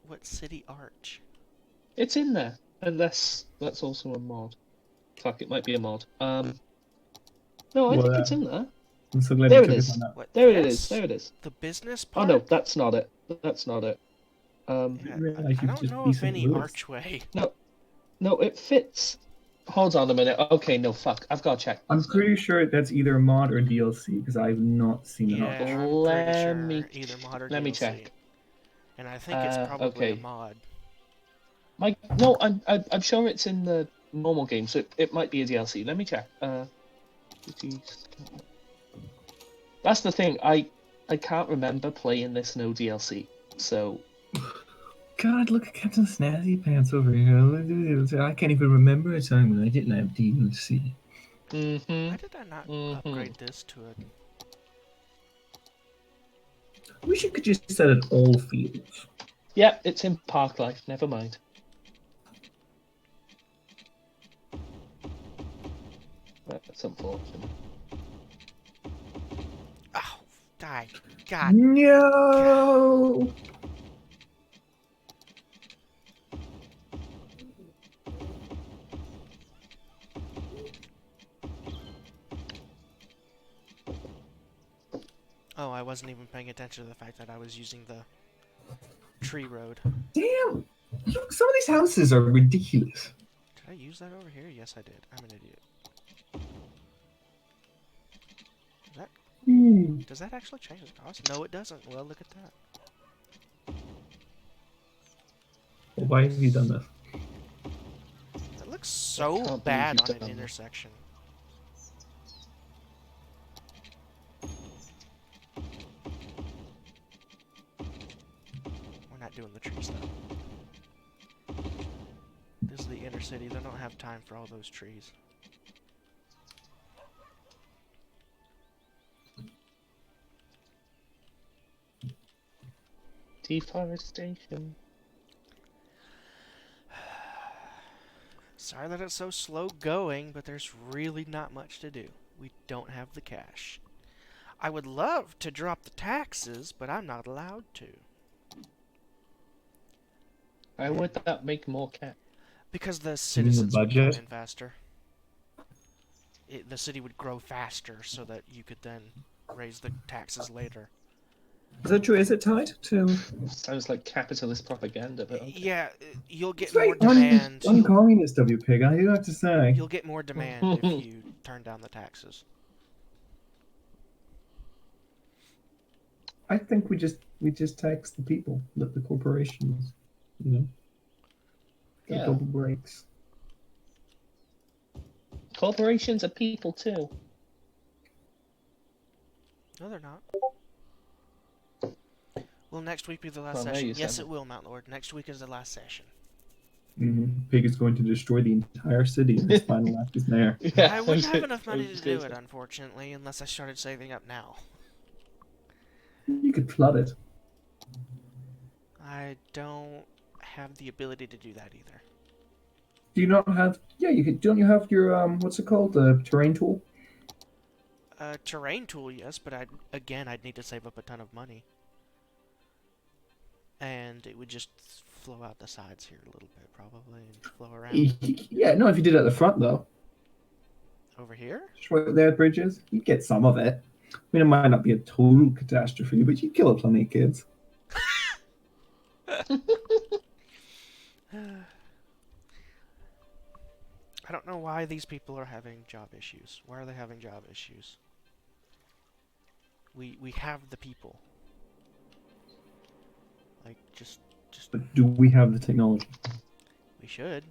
Speaker 1: What city arch?
Speaker 2: It's in there. Unless that's also a mod. Fuck, it might be a mod. No, I think it's in there.
Speaker 3: I'm so glad
Speaker 2: There
Speaker 3: you
Speaker 2: it
Speaker 3: took
Speaker 2: is.
Speaker 3: it on that.
Speaker 1: What,
Speaker 2: There it
Speaker 1: this?
Speaker 2: is. There it is.
Speaker 1: The business
Speaker 2: Oh
Speaker 1: part?
Speaker 2: no, that's not it. That's not it.
Speaker 1: Yeah,
Speaker 3: realize
Speaker 1: I
Speaker 3: you've
Speaker 1: don't
Speaker 3: just
Speaker 1: know of
Speaker 3: decent
Speaker 1: any
Speaker 3: list.
Speaker 1: archway.
Speaker 2: No, it fits. Hold on a minute. Okay, no, fuck. I've got to check.
Speaker 3: I'm
Speaker 2: this now.
Speaker 3: pretty sure that's either a mod or DLC because I've not seen it.
Speaker 1: Yeah,
Speaker 3: on.
Speaker 1: I'm pretty
Speaker 2: Let
Speaker 1: sure
Speaker 2: me-
Speaker 1: either mod or
Speaker 2: let me
Speaker 1: DLC.
Speaker 2: check.
Speaker 1: And I think it's probably a
Speaker 2: okay.
Speaker 1: mod.
Speaker 2: No, I'm sure it's in the normal game, so it might be a DLC. Let me check. That's the thing. I can't remember playing this no DLC. So
Speaker 3: God, look at Captain Snazzy Pants over here. I can't even remember a time when I didn't have DLC.
Speaker 1: Why did I not upgrade this to a...
Speaker 3: We should could just set it all fields.
Speaker 2: Yep, it's in Park Life. Never mind. That's unfortunate.
Speaker 1: Oh, die. God.
Speaker 3: No.
Speaker 1: Oh, I wasn't even paying attention to the fact that I was using the tree road.
Speaker 3: Damn. Look, some of these houses are ridiculous.
Speaker 1: Did I use that over here? Yes, I did. I'm an idiot. Is that Does that actually change the cost? No, it doesn't. Well, look at that.
Speaker 3: Well, why have you done this?
Speaker 1: That looks
Speaker 2: I
Speaker 1: so
Speaker 2: can't believe
Speaker 1: bad
Speaker 2: you've
Speaker 1: on
Speaker 2: done
Speaker 1: an
Speaker 2: that.
Speaker 1: intersection. We're not doing the trees, though. This is the inner city. They don't have time for all those trees.
Speaker 2: Deforestation.
Speaker 1: Sorry that it's so slow going, but there's really not much to do. We don't have the cash. I would love to drop the taxes, but I'm not allowed to.
Speaker 2: Why would that make more cat?
Speaker 1: Because the
Speaker 3: You mean the
Speaker 1: citizens would come
Speaker 3: budget?
Speaker 1: in faster. The city would grow faster so that you could then raise the taxes later.
Speaker 3: Is that true? Is it tied to?
Speaker 2: Sounds like capitalist propaganda, but okay.
Speaker 1: Yeah, you'll get
Speaker 3: It's very
Speaker 1: more demand.
Speaker 3: uncommunist of you, Pig. I do have to say.
Speaker 1: You'll get more demand if you turn down the taxes.
Speaker 3: I think we just tax the people, let the corporations, get
Speaker 2: Yeah.
Speaker 3: a couple breaks.
Speaker 2: Corporations are people too.
Speaker 1: No, they're not. Will next week be the last
Speaker 2: Well, there
Speaker 1: session?
Speaker 2: you
Speaker 1: Yes,
Speaker 2: said
Speaker 1: it will, Mount Lord. Next week is the last session.
Speaker 3: Pig is going to destroy the entire city if his final act is there.
Speaker 2: Yeah,
Speaker 1: I wouldn't have enough
Speaker 2: I
Speaker 1: money
Speaker 2: was
Speaker 1: to
Speaker 2: gonna
Speaker 1: do it,
Speaker 2: say.
Speaker 1: unfortunately, unless I started saving up now.
Speaker 3: You could flood it.
Speaker 1: I don't have the ability to do that either.
Speaker 3: Do you not have? Yeah, you could. Don't you have your what's it called? The terrain tool.
Speaker 1: Terrain tool, yes, but I'd need to save up a ton of money. And it would just flow out the sides here a little bit, probably, and flow around.
Speaker 3: Yeah, no. If you did it at the front though,
Speaker 1: Over here?
Speaker 3: just right there, bridges, you'd get some of it. I mean, it might not be a total catastrophe, but you'd kill plenty of kids.
Speaker 1: I don't know why these people are having job issues. Why are they having job issues? We have the people. Like, just
Speaker 3: But do we have the technology?
Speaker 1: we should.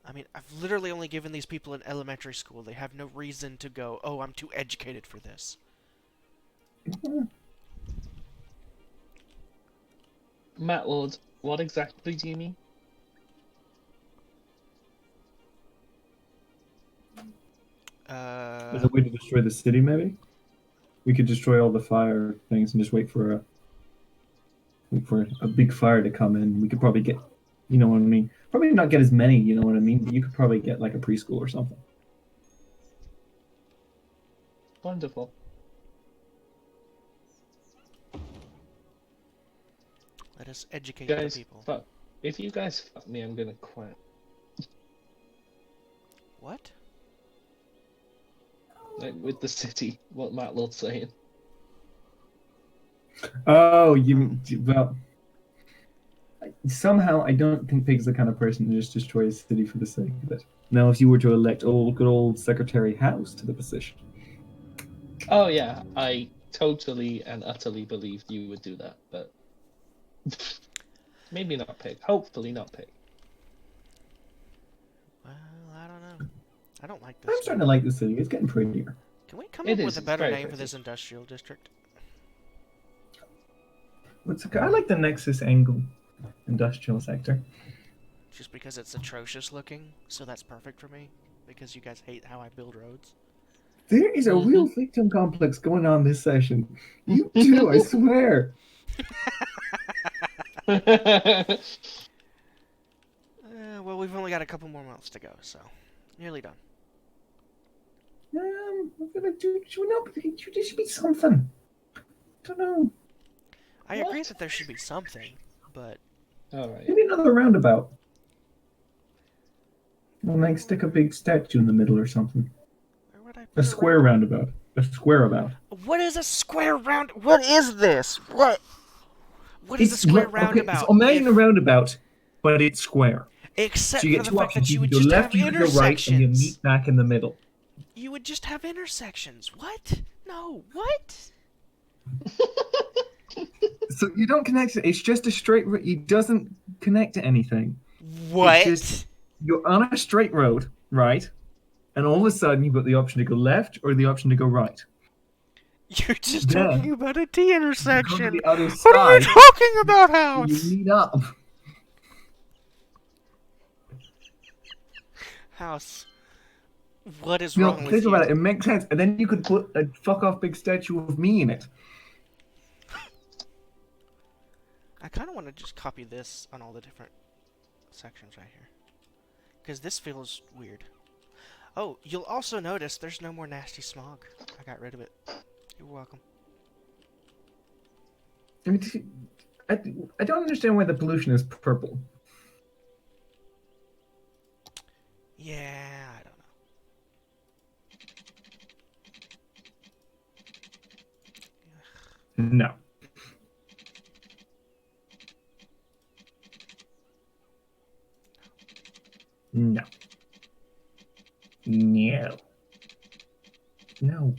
Speaker 1: I mean, I've literally only given these people an elementary school. They have no reason to go, oh, I'm too educated for this.
Speaker 2: Matt Lord, what exactly do you mean?
Speaker 3: There's a way to destroy the city, maybe? We could destroy all the fire things and just wait for a big fire to come in. We could probably get, you know what I mean? Probably not get as many, you know what I mean? But you could probably get like a preschool or something.
Speaker 2: Wonderful.
Speaker 1: Let us educate
Speaker 2: Guys,
Speaker 1: the people.
Speaker 2: fuck. If you guys fuck me, I'm gonna quit.
Speaker 1: What?
Speaker 2: Like, with the city, what Matt Lord's saying.
Speaker 3: Oh, well. Somehow, I don't think Pig's the kind of person to just destroy a city for the sake of it. Now, if you were to elect good old Secretary House to the position.
Speaker 2: Oh yeah, I totally and utterly believed you would do that, but maybe not Pig. Hopefully not Pig.
Speaker 1: Well, I don't know. I don't like this.
Speaker 3: I'm starting to like the city. It's getting prettier.
Speaker 1: Can we come
Speaker 2: It
Speaker 1: up
Speaker 2: is,
Speaker 1: with a
Speaker 2: it's
Speaker 1: better
Speaker 2: very
Speaker 1: name for
Speaker 2: pretty.
Speaker 1: this industrial district?
Speaker 3: I like the Nexus angle industrial sector.
Speaker 1: Just because it's atrocious looking, so that's perfect for me. Because you guys hate how I build roads.
Speaker 3: There is a real victim complex going on this session. You do, I swear.
Speaker 1: Well, we've only got a couple more months to go, so nearly done.
Speaker 3: I'm gonna do. There should be something. I don't know.
Speaker 1: I agree
Speaker 2: What?
Speaker 1: that there should be something, but
Speaker 2: Alright.
Speaker 3: Maybe another roundabout. We'll like stick a big statue in the middle or something.
Speaker 1: where would I
Speaker 3: A
Speaker 1: put
Speaker 3: square roundabout. A square about.
Speaker 1: What is a square round? What is this? What? What is a square roundabout?
Speaker 3: Okay, so imagine a roundabout, but it's square.
Speaker 1: Except
Speaker 3: So you
Speaker 1: for
Speaker 3: get
Speaker 1: the
Speaker 3: two
Speaker 1: fact
Speaker 3: options.
Speaker 1: that you
Speaker 3: You
Speaker 1: would
Speaker 3: can go
Speaker 1: just
Speaker 3: left,
Speaker 1: have
Speaker 3: you can go right, and you
Speaker 1: intersections.
Speaker 3: meet back in the middle.
Speaker 1: You would just have intersections. What? No, what?
Speaker 3: So you don't connect it. It's just a straight road. It doesn't connect to anything. It's just
Speaker 1: What?
Speaker 3: you're on a straight road, right? And all of a sudden you've got the option to go left or the option to go right.
Speaker 1: You're just talking
Speaker 3: Then
Speaker 1: about a T
Speaker 3: you come to
Speaker 1: intersection.
Speaker 3: the other
Speaker 1: What are you
Speaker 3: side
Speaker 1: talking about,
Speaker 3: and you
Speaker 1: House?
Speaker 3: meet up.
Speaker 1: House, what is
Speaker 3: You know,
Speaker 1: wrong with
Speaker 3: think about
Speaker 1: you?
Speaker 3: it. It makes sense. And then you could put a fuck off big statue of me in it.
Speaker 1: I kind of want to just copy this on all the different sections right here. Because this feels weird. Oh, you'll also notice there's no more nasty smog. I got rid of it. You're welcome.
Speaker 3: I mean, I don't understand why the pollution is purple.
Speaker 1: Yeah, I don't know.
Speaker 3: No. No. No. No.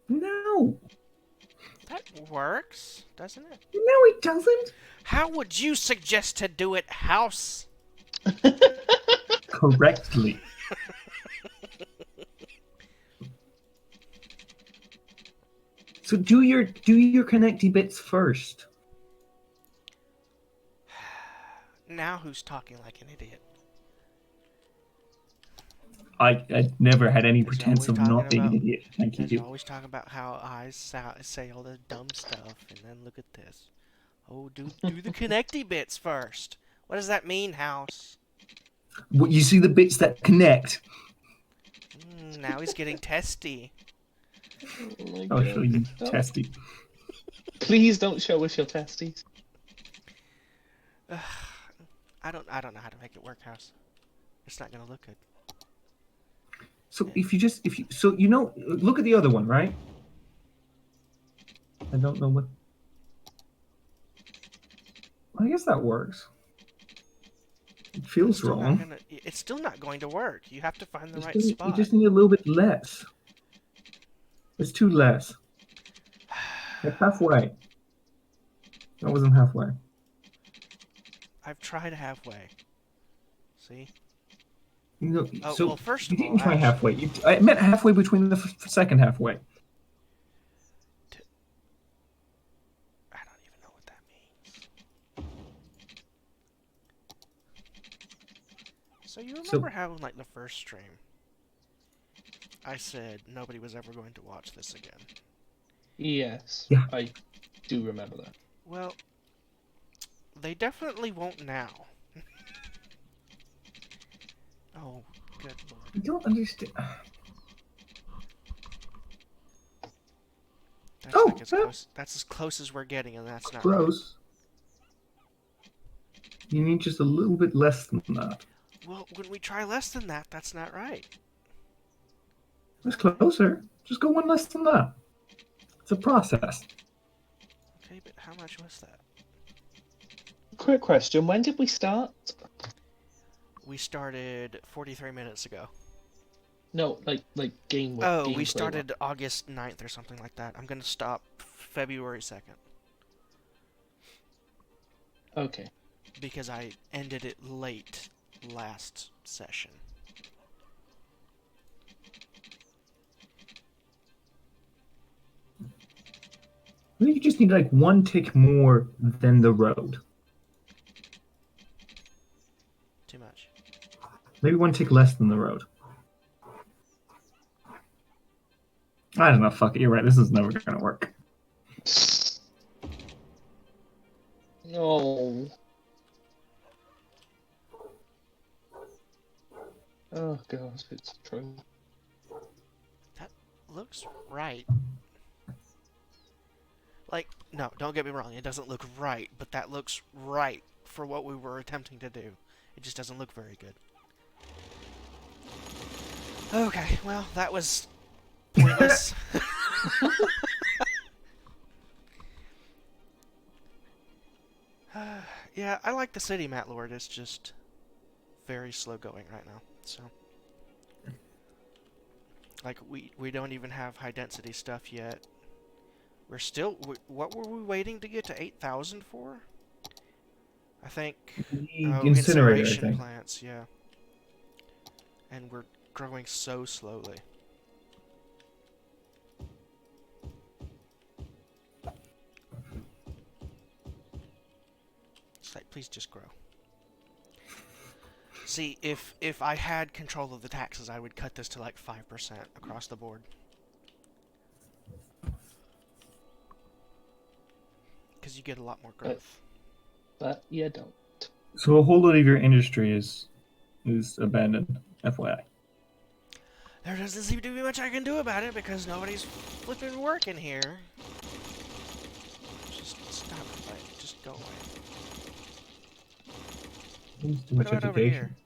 Speaker 3: No.
Speaker 1: That works, doesn't it?
Speaker 3: No, it doesn't.
Speaker 1: How would you suggest to do it, House?
Speaker 3: Correctly. So do your connecty bits first.
Speaker 1: Now who's talking like an idiot?
Speaker 3: I never had any
Speaker 1: Because you're
Speaker 3: pretense
Speaker 1: always
Speaker 3: of not
Speaker 1: talking
Speaker 3: being an
Speaker 1: about-
Speaker 3: idiot. Thank
Speaker 1: Because you
Speaker 3: you.
Speaker 1: always talk about how I say all the dumb stuff, and then look at this. Oh, do the connecty bits first. What does that mean, House?
Speaker 3: What you see the bits that connect.
Speaker 1: Now he's getting testy.
Speaker 2: Oh my
Speaker 3: I'll
Speaker 2: God.
Speaker 3: show you
Speaker 2: Oh,
Speaker 3: testy.
Speaker 2: please don't show us your testes.
Speaker 1: I don't know how to make it work, House. It's not gonna look good.
Speaker 3: So so you know, look at the other one, right? I don't know what. I guess that works. It feels wrong.
Speaker 1: It's still not going to work. You have to find the
Speaker 3: You
Speaker 1: right
Speaker 3: just,
Speaker 1: spot.
Speaker 3: you just need a little bit less. It's too less. Like halfway. That wasn't halfway.
Speaker 1: I've tried halfway. See?
Speaker 3: You know,
Speaker 1: Oh,
Speaker 3: so
Speaker 1: well, first
Speaker 3: you
Speaker 1: of all,
Speaker 3: didn't try
Speaker 1: actually,
Speaker 3: halfway. I meant halfway between the second halfway.
Speaker 1: I don't even know what that means. So you remember how, like, the first stream, I said nobody was ever going to watch this again?
Speaker 2: Yes,
Speaker 3: Yeah.
Speaker 2: I do remember that.
Speaker 1: Well, they definitely won't now. Oh, good lord.
Speaker 3: I don't understand.
Speaker 1: That's
Speaker 3: Oh,
Speaker 1: like that's as close as we're getting, and that's not right.
Speaker 3: Close. You need just a little bit less than that.
Speaker 1: Well, when we try less than that, that's not right.
Speaker 3: That's closer. Just go one less than that. It's a process.
Speaker 1: Okay, but how much was that?
Speaker 2: Quick question: when did we start?
Speaker 1: We started 43 minutes ago.
Speaker 2: No, like game.
Speaker 1: Oh, we
Speaker 2: gameplay
Speaker 1: started August 9th or something like that. I'm gonna stop February 2nd.
Speaker 2: Okay.
Speaker 1: Because I ended it late last session.
Speaker 3: I think you just need like one tick more than the road.
Speaker 1: Too much.
Speaker 3: Maybe one tick less than the road. I don't know. Fuck it. You're right. This is never gonna work.
Speaker 2: No. Oh god, it's true.
Speaker 1: That looks right. Like, no, don't get me wrong. It doesn't look right, but that looks right for what we were attempting to do. It just doesn't look very good. Okay, well, that was pointless. Yeah, I like the city, Matt Lord. It's just very slow going right now, so. Like, we don't even have high density stuff yet. We're still... what were we waiting to get to 8,000 for? I think...
Speaker 3: The
Speaker 1: oh,
Speaker 3: incinerator, I
Speaker 1: incineration
Speaker 3: think.
Speaker 1: plants, yeah. And we're growing so slowly. Site, please just grow. See, if I had control of the taxes, I would cut this to like 5% across the board. Because you get a lot more growth.
Speaker 2: But you don't.
Speaker 3: So a whole lot of your industry is abandoned, FYI.
Speaker 1: There doesn't seem to be much I can do about it because nobody's flipping working here. Just stop it, like, just go away.
Speaker 3: Too
Speaker 1: What
Speaker 3: much
Speaker 1: about over
Speaker 3: education.
Speaker 1: here?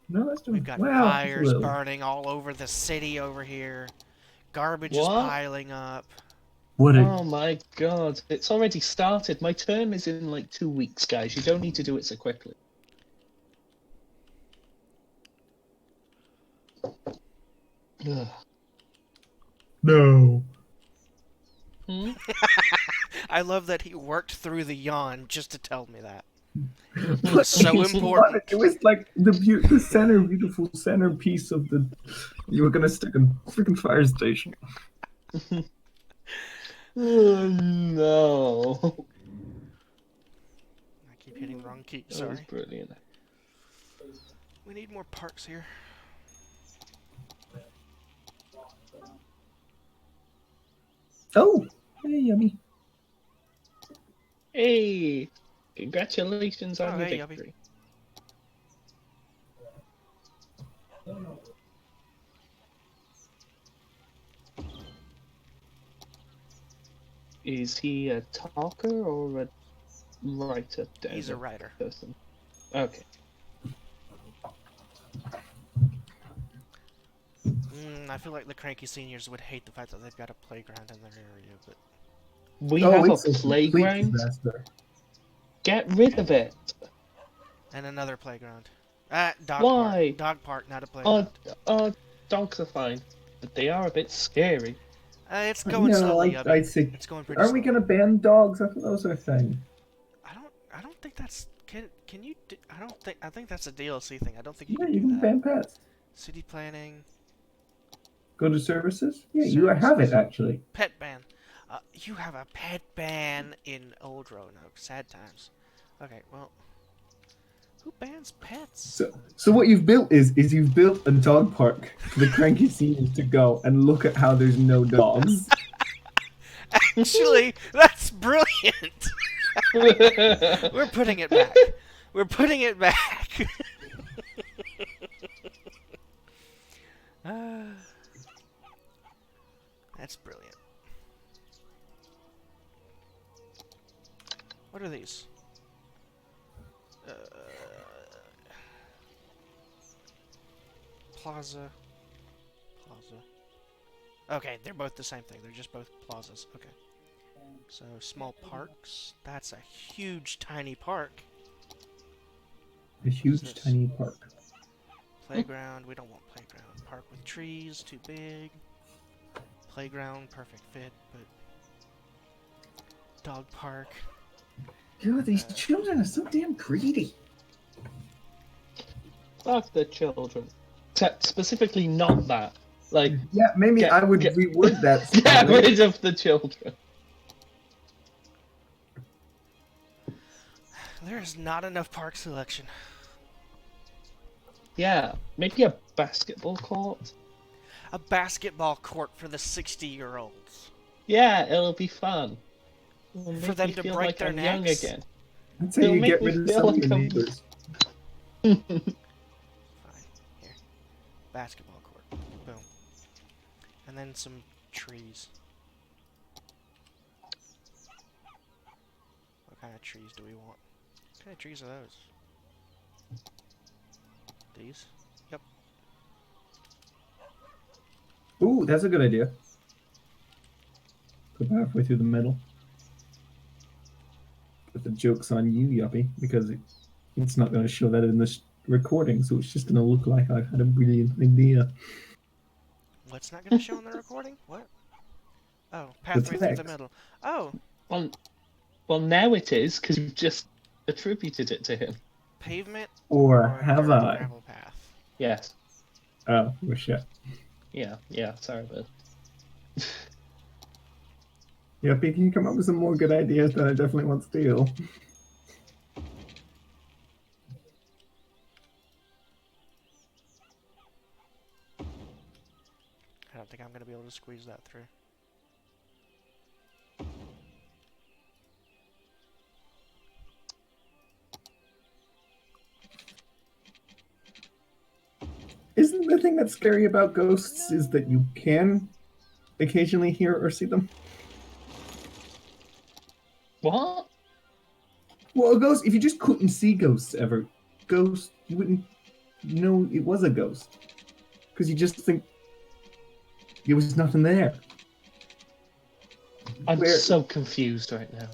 Speaker 3: No, that's doing
Speaker 1: We've got
Speaker 3: well. Just a
Speaker 1: fires
Speaker 3: little.
Speaker 1: burning all over the city over here. Garbage is
Speaker 2: What?
Speaker 1: piling up.
Speaker 3: What a
Speaker 2: Oh my god, it's already started. My term is in like 2 weeks, guys. You don't need to do it so quickly. Ugh.
Speaker 3: no.
Speaker 2: Hmm?
Speaker 1: I love that he worked through the yawn just to tell me that.
Speaker 3: But
Speaker 1: was so
Speaker 3: it's
Speaker 1: important.
Speaker 3: not- It was like the beautiful centerpiece of the. You were gonna stick a freaking fire station.
Speaker 2: Oh no.
Speaker 1: I keep hitting the wrong key,
Speaker 2: That was
Speaker 1: sorry.
Speaker 2: brilliant.
Speaker 1: We need more parks here.
Speaker 3: Oh, hey, yummy.
Speaker 2: Hey! Congratulations on
Speaker 1: Oh,
Speaker 2: your
Speaker 1: hey, Yubby.
Speaker 2: victory. Is he a talker or a writer?
Speaker 1: He's a writer.
Speaker 2: Person. Okay.
Speaker 1: I feel like the cranky seniors would hate the fact that they've got a playground in their area, but
Speaker 2: We have a
Speaker 3: it's complete
Speaker 2: playground?
Speaker 3: disaster.
Speaker 2: Get rid of it!
Speaker 1: and another playground. Dog
Speaker 2: Why?
Speaker 1: park. Dog park, not a playground.
Speaker 2: Dogs are fine, but they are a bit scary.
Speaker 1: It's going slowly, Yubby.
Speaker 3: I'd say.
Speaker 1: It's going pretty
Speaker 3: Are
Speaker 1: slowly.
Speaker 3: we gonna ban dogs? I thought that was our thing.
Speaker 1: I don't think that's can you I think that's a DLC thing. I don't think you
Speaker 3: Yeah,
Speaker 1: can
Speaker 3: you
Speaker 1: do
Speaker 3: can
Speaker 1: that.
Speaker 3: ban pets.
Speaker 1: City planning,
Speaker 3: Go to services. Yeah, you have it
Speaker 1: Services.
Speaker 3: actually.
Speaker 1: pet ban. You have a pet ban in Old Roanoke. Sad times. Okay, well, who bans pets?
Speaker 3: So what you've built is you've built a dog park for the cranky seniors to go and look at how there's no dogs.
Speaker 1: Actually, that's brilliant. We're putting it back. We're putting it back. That's brilliant. What are these? Plaza. Okay, they're both the same thing. They're just both plazas. Okay. So, small parks. That's a huge, tiny park.
Speaker 3: A huge
Speaker 1: this?
Speaker 3: tiny park.
Speaker 1: Playground. We don't want playground. Park with trees. Too big. Playground. Perfect fit, but... Dog park.
Speaker 3: God, these children are so damn greedy.
Speaker 2: Fuck the children. Specifically not that. Like,
Speaker 3: Yeah, maybe I would reword that.
Speaker 2: get rid of the children.
Speaker 1: There's not enough park selection.
Speaker 2: Yeah, maybe a basketball court.
Speaker 1: A basketball court for the 60-year-olds.
Speaker 2: Yeah, it'll be fun. It'll
Speaker 1: For
Speaker 2: make
Speaker 1: them
Speaker 2: me
Speaker 1: to
Speaker 2: feel
Speaker 1: break
Speaker 2: like
Speaker 1: their
Speaker 2: I'm young
Speaker 1: necks?
Speaker 2: again.
Speaker 3: That's how
Speaker 2: It'll
Speaker 3: you
Speaker 2: make
Speaker 3: get
Speaker 2: me
Speaker 3: rid of
Speaker 2: feel
Speaker 3: some of
Speaker 2: like
Speaker 3: your
Speaker 2: I'm-
Speaker 3: neighbors.
Speaker 1: Fine. Here. Basketball court. Boom. And then some trees. What kind of trees do we want? What kind of trees are those? These? Yep.
Speaker 3: Ooh, that's a good idea. Go halfway through the middle. But the joke's on you, Yuppie, because it's not going to show that in this recording, so it's just going to look like I've had a brilliant idea.
Speaker 1: What's not going to show in the recording? What? Oh,
Speaker 3: The
Speaker 1: pathway through the
Speaker 3: text.
Speaker 1: middle. Oh,
Speaker 2: Well, now it is, because you've just attributed it to him.
Speaker 1: pavement
Speaker 3: Or
Speaker 1: or
Speaker 3: have
Speaker 1: dirt
Speaker 3: I?
Speaker 1: gravel path.
Speaker 2: Yes.
Speaker 3: Oh, well, shit.
Speaker 2: Yeah, sorry, bud.
Speaker 3: Yeah, Pete, can you come up with some more good ideas that I definitely want to steal?
Speaker 1: I don't think I'm going to be able to squeeze that through.
Speaker 3: Isn't the thing that's scary about ghosts is that you can occasionally hear or see them?
Speaker 2: What?
Speaker 3: Well, a ghost, if you just couldn't see ghosts ever, ghost, you wouldn't know it was a ghost. Because you just think there was nothing there.
Speaker 2: I'm
Speaker 3: Where-
Speaker 2: so confused right now.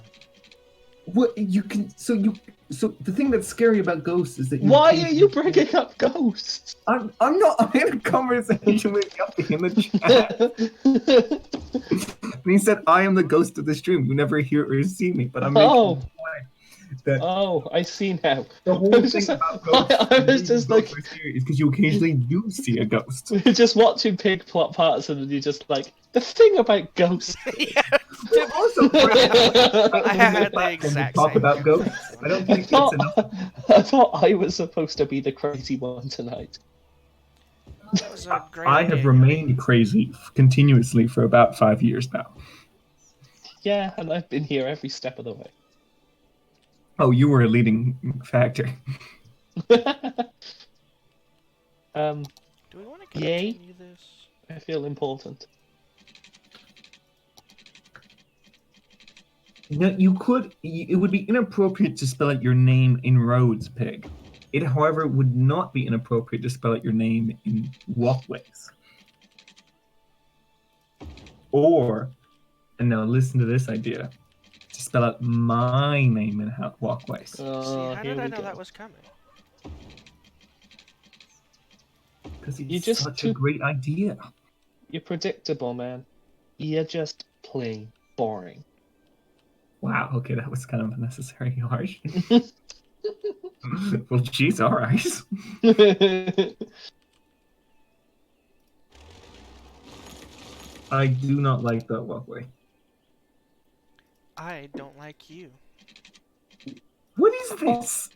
Speaker 3: What you can, so the thing that's scary about ghosts is that you
Speaker 2: Why
Speaker 3: can-
Speaker 2: are you bringing up ghosts?
Speaker 3: I'm not. I'm in a conversation with Yuppie in the chat. And he said, "I am the ghost of the stream. You never hear or see me." But I'm making
Speaker 2: Oh.
Speaker 3: the point that
Speaker 2: Oh, I see now.
Speaker 3: the
Speaker 2: I
Speaker 3: whole
Speaker 2: was
Speaker 3: thing
Speaker 2: just-
Speaker 3: about ghosts
Speaker 2: I was
Speaker 3: is
Speaker 2: just like-
Speaker 3: because you occasionally do see a ghost.
Speaker 2: We're just watching pig plot parts and then you're just like, the thing about ghosts.
Speaker 1: Yeah,
Speaker 3: But also,
Speaker 1: I had the
Speaker 3: platform to
Speaker 1: exact
Speaker 3: talk
Speaker 1: same
Speaker 3: about ghosts.
Speaker 1: thing.
Speaker 3: I don't
Speaker 2: I
Speaker 3: think it's
Speaker 2: thought,
Speaker 3: enough.
Speaker 2: I thought I was supposed to be the crazy one tonight.
Speaker 1: That was a great
Speaker 3: I
Speaker 1: idea,
Speaker 3: have
Speaker 1: Yogi.
Speaker 3: remained crazy continuously for about 5 years now.
Speaker 2: Yeah, and I've been here every step of the way.
Speaker 3: Oh, you were a leading factor.
Speaker 1: Do we want to
Speaker 2: Yay.
Speaker 1: continue this?
Speaker 2: I feel important.
Speaker 3: No, you could. It would be inappropriate to spell out your name in roads, Pig. It, however, would not be inappropriate to spell out your name in walkways. Or, and now listen to this idea, to spell out my name in walkways.
Speaker 1: See,
Speaker 2: Oh,
Speaker 1: how
Speaker 2: here
Speaker 1: did I
Speaker 2: we
Speaker 1: know
Speaker 2: go.
Speaker 1: that was coming?
Speaker 3: Because
Speaker 2: You
Speaker 3: it's
Speaker 2: just
Speaker 3: such
Speaker 2: too-
Speaker 3: a great idea.
Speaker 2: You're predictable, man. You're just plain boring.
Speaker 3: Wow, okay, that was kind of unnecessary harsh. Well, geez, alright. I do not like that walkway.
Speaker 1: I don't like you.
Speaker 3: What is this?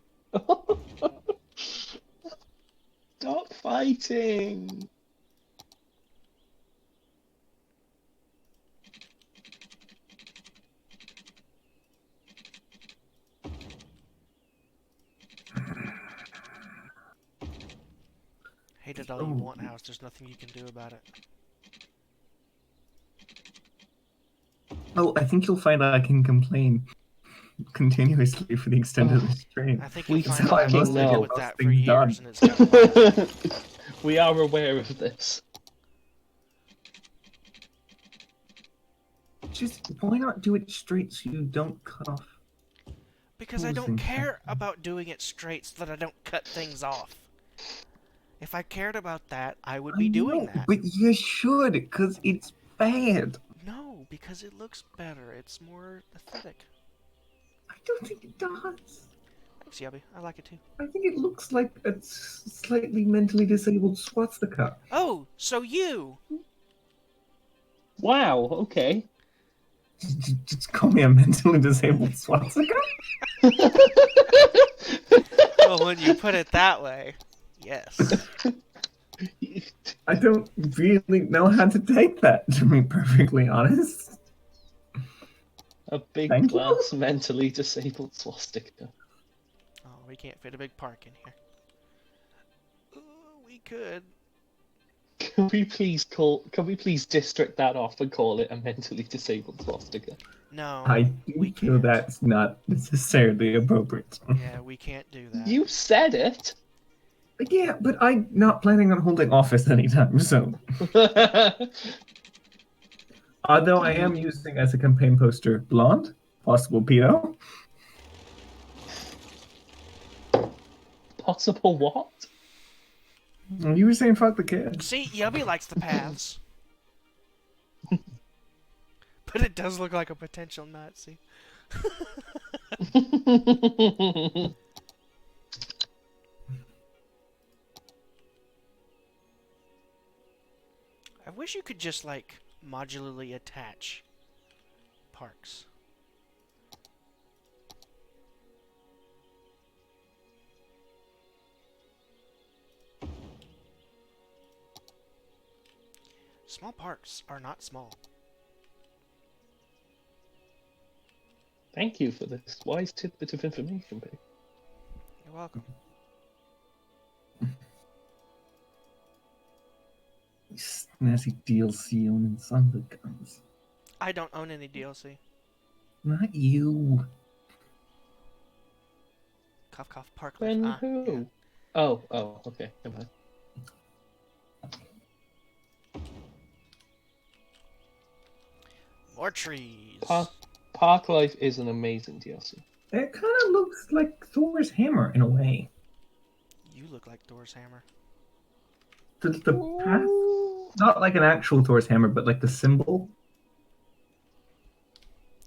Speaker 2: Stop fighting!
Speaker 1: Hate it all you want, House. There's nothing you can do about it.
Speaker 3: Oh, I think you'll find I can complain continuously for the extent of the stream.
Speaker 1: I think
Speaker 2: We
Speaker 1: you'll find
Speaker 2: fucking
Speaker 1: I've been
Speaker 2: know.
Speaker 1: dealing with that for
Speaker 3: Things
Speaker 1: years,
Speaker 3: done.
Speaker 1: and it's getting worse.
Speaker 2: We are aware of this.
Speaker 3: Just why not do it straight so you don't cut off?
Speaker 1: Because I
Speaker 3: Who's
Speaker 1: don't
Speaker 3: in
Speaker 1: care
Speaker 3: chat?
Speaker 1: about doing it straight so that I don't cut things off. If I cared about that, I would be doing that.
Speaker 3: But you should, because it's bad.
Speaker 1: No, because it looks better. It's more aesthetic.
Speaker 3: I don't think it does.
Speaker 1: Thanks, Yubby. I like it too.
Speaker 3: I think it looks like a slightly mentally disabled swastika.
Speaker 1: Oh, so you!
Speaker 2: Wow, okay.
Speaker 3: Just call me a mentally disabled swastika?
Speaker 1: Well, when you put it that way, yes.
Speaker 3: I don't really know how to take that, to be perfectly honest.
Speaker 2: A big
Speaker 3: Thank you.
Speaker 2: glass mentally disabled swastika.
Speaker 1: Oh, we can't fit a big park in here. Ooh, we could.
Speaker 2: Can we please district that off and call it a mentally disabled swastika?
Speaker 1: No,
Speaker 3: I do
Speaker 1: we
Speaker 3: feel
Speaker 1: can't.
Speaker 3: that's not necessarily appropriate.
Speaker 1: Yeah, we can't do that.
Speaker 2: You said it!
Speaker 3: Yeah, but I'm not planning on holding office anytime soon. Although I am using as a campaign poster blonde, possible pedo.
Speaker 2: Possible what?
Speaker 3: You were saying fuck the kid.
Speaker 1: See, Yubby likes the paths. But it does look like a potential Nazi. I wish you could just, like, modularly attach parks. Small parks are not small.
Speaker 2: Thank you for this wise tidbit of information, Pig.
Speaker 1: You're welcome.
Speaker 3: Snazzy DLC owning son of a guns.
Speaker 1: I don't own any DLC.
Speaker 3: Not you.
Speaker 1: Cough, cough, park life.
Speaker 2: Then
Speaker 1: Ah,
Speaker 2: who?
Speaker 1: yeah.
Speaker 2: Oh, okay, never mind.
Speaker 1: More trees.
Speaker 2: Park Life is an amazing DLC.
Speaker 3: It kind of looks like Thor's hammer in a way.
Speaker 1: You look like Thor's hammer.
Speaker 3: The path, not like an actual Thor's hammer, but like the symbol.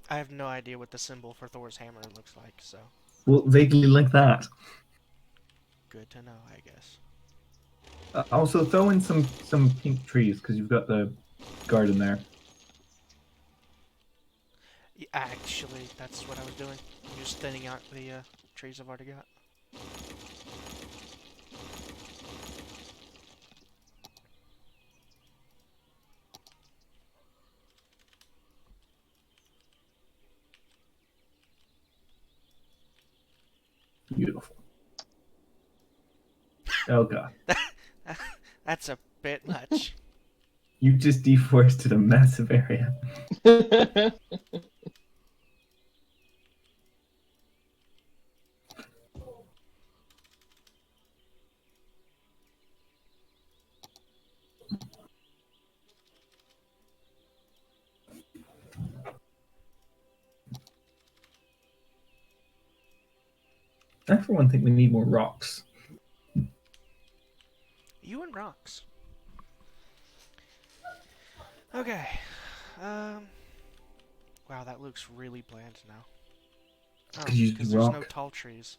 Speaker 1: I have no idea what the symbol for Thor's hammer looks like, so
Speaker 3: Well, vaguely like that.
Speaker 1: good to know, I guess.
Speaker 3: Also, throw in some pink trees because you've got the garden there.
Speaker 1: Yeah, actually, that's what I was doing. I'm just thinning out the trees I've already got.
Speaker 3: Beautiful. Oh god.
Speaker 1: That's a bit much.
Speaker 3: You just deforested a massive area. I, for one, think we need more rocks.
Speaker 1: You and rocks. Okay. Wow, that looks really bland now. Oh,
Speaker 3: Could you
Speaker 1: because
Speaker 3: use
Speaker 1: there's
Speaker 3: rock?
Speaker 1: no tall trees.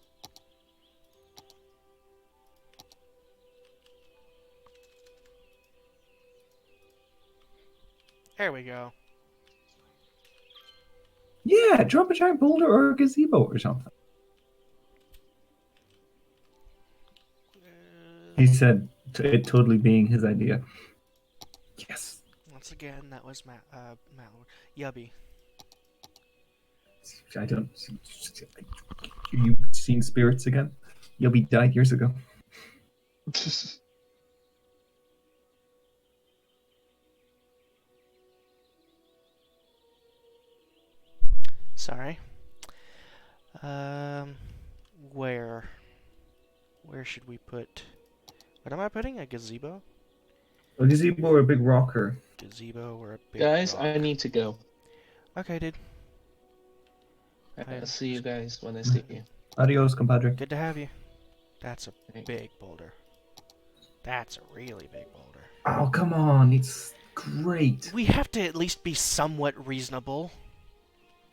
Speaker 1: There we go.
Speaker 3: Yeah, drop a giant boulder or a gazebo or something. He said it totally being his idea. Yes.
Speaker 1: Once again, that was Yubby.
Speaker 3: I don't. Are you seeing spirits again? Yubby died years ago.
Speaker 1: Sorry. Where? Where should we put... What am I putting? A gazebo?
Speaker 3: A gazebo or a big rocker?
Speaker 1: Gazebo or a big
Speaker 2: Guys,
Speaker 1: rock?
Speaker 2: I need to go.
Speaker 1: Okay, dude.
Speaker 2: I'll see you guys when I see you.
Speaker 3: Adios, compadre.
Speaker 1: Good to have you. That's a
Speaker 2: Thanks.
Speaker 1: big boulder. That's a really big boulder.
Speaker 3: Oh, come on. It's great.
Speaker 1: We have to at least be somewhat reasonable.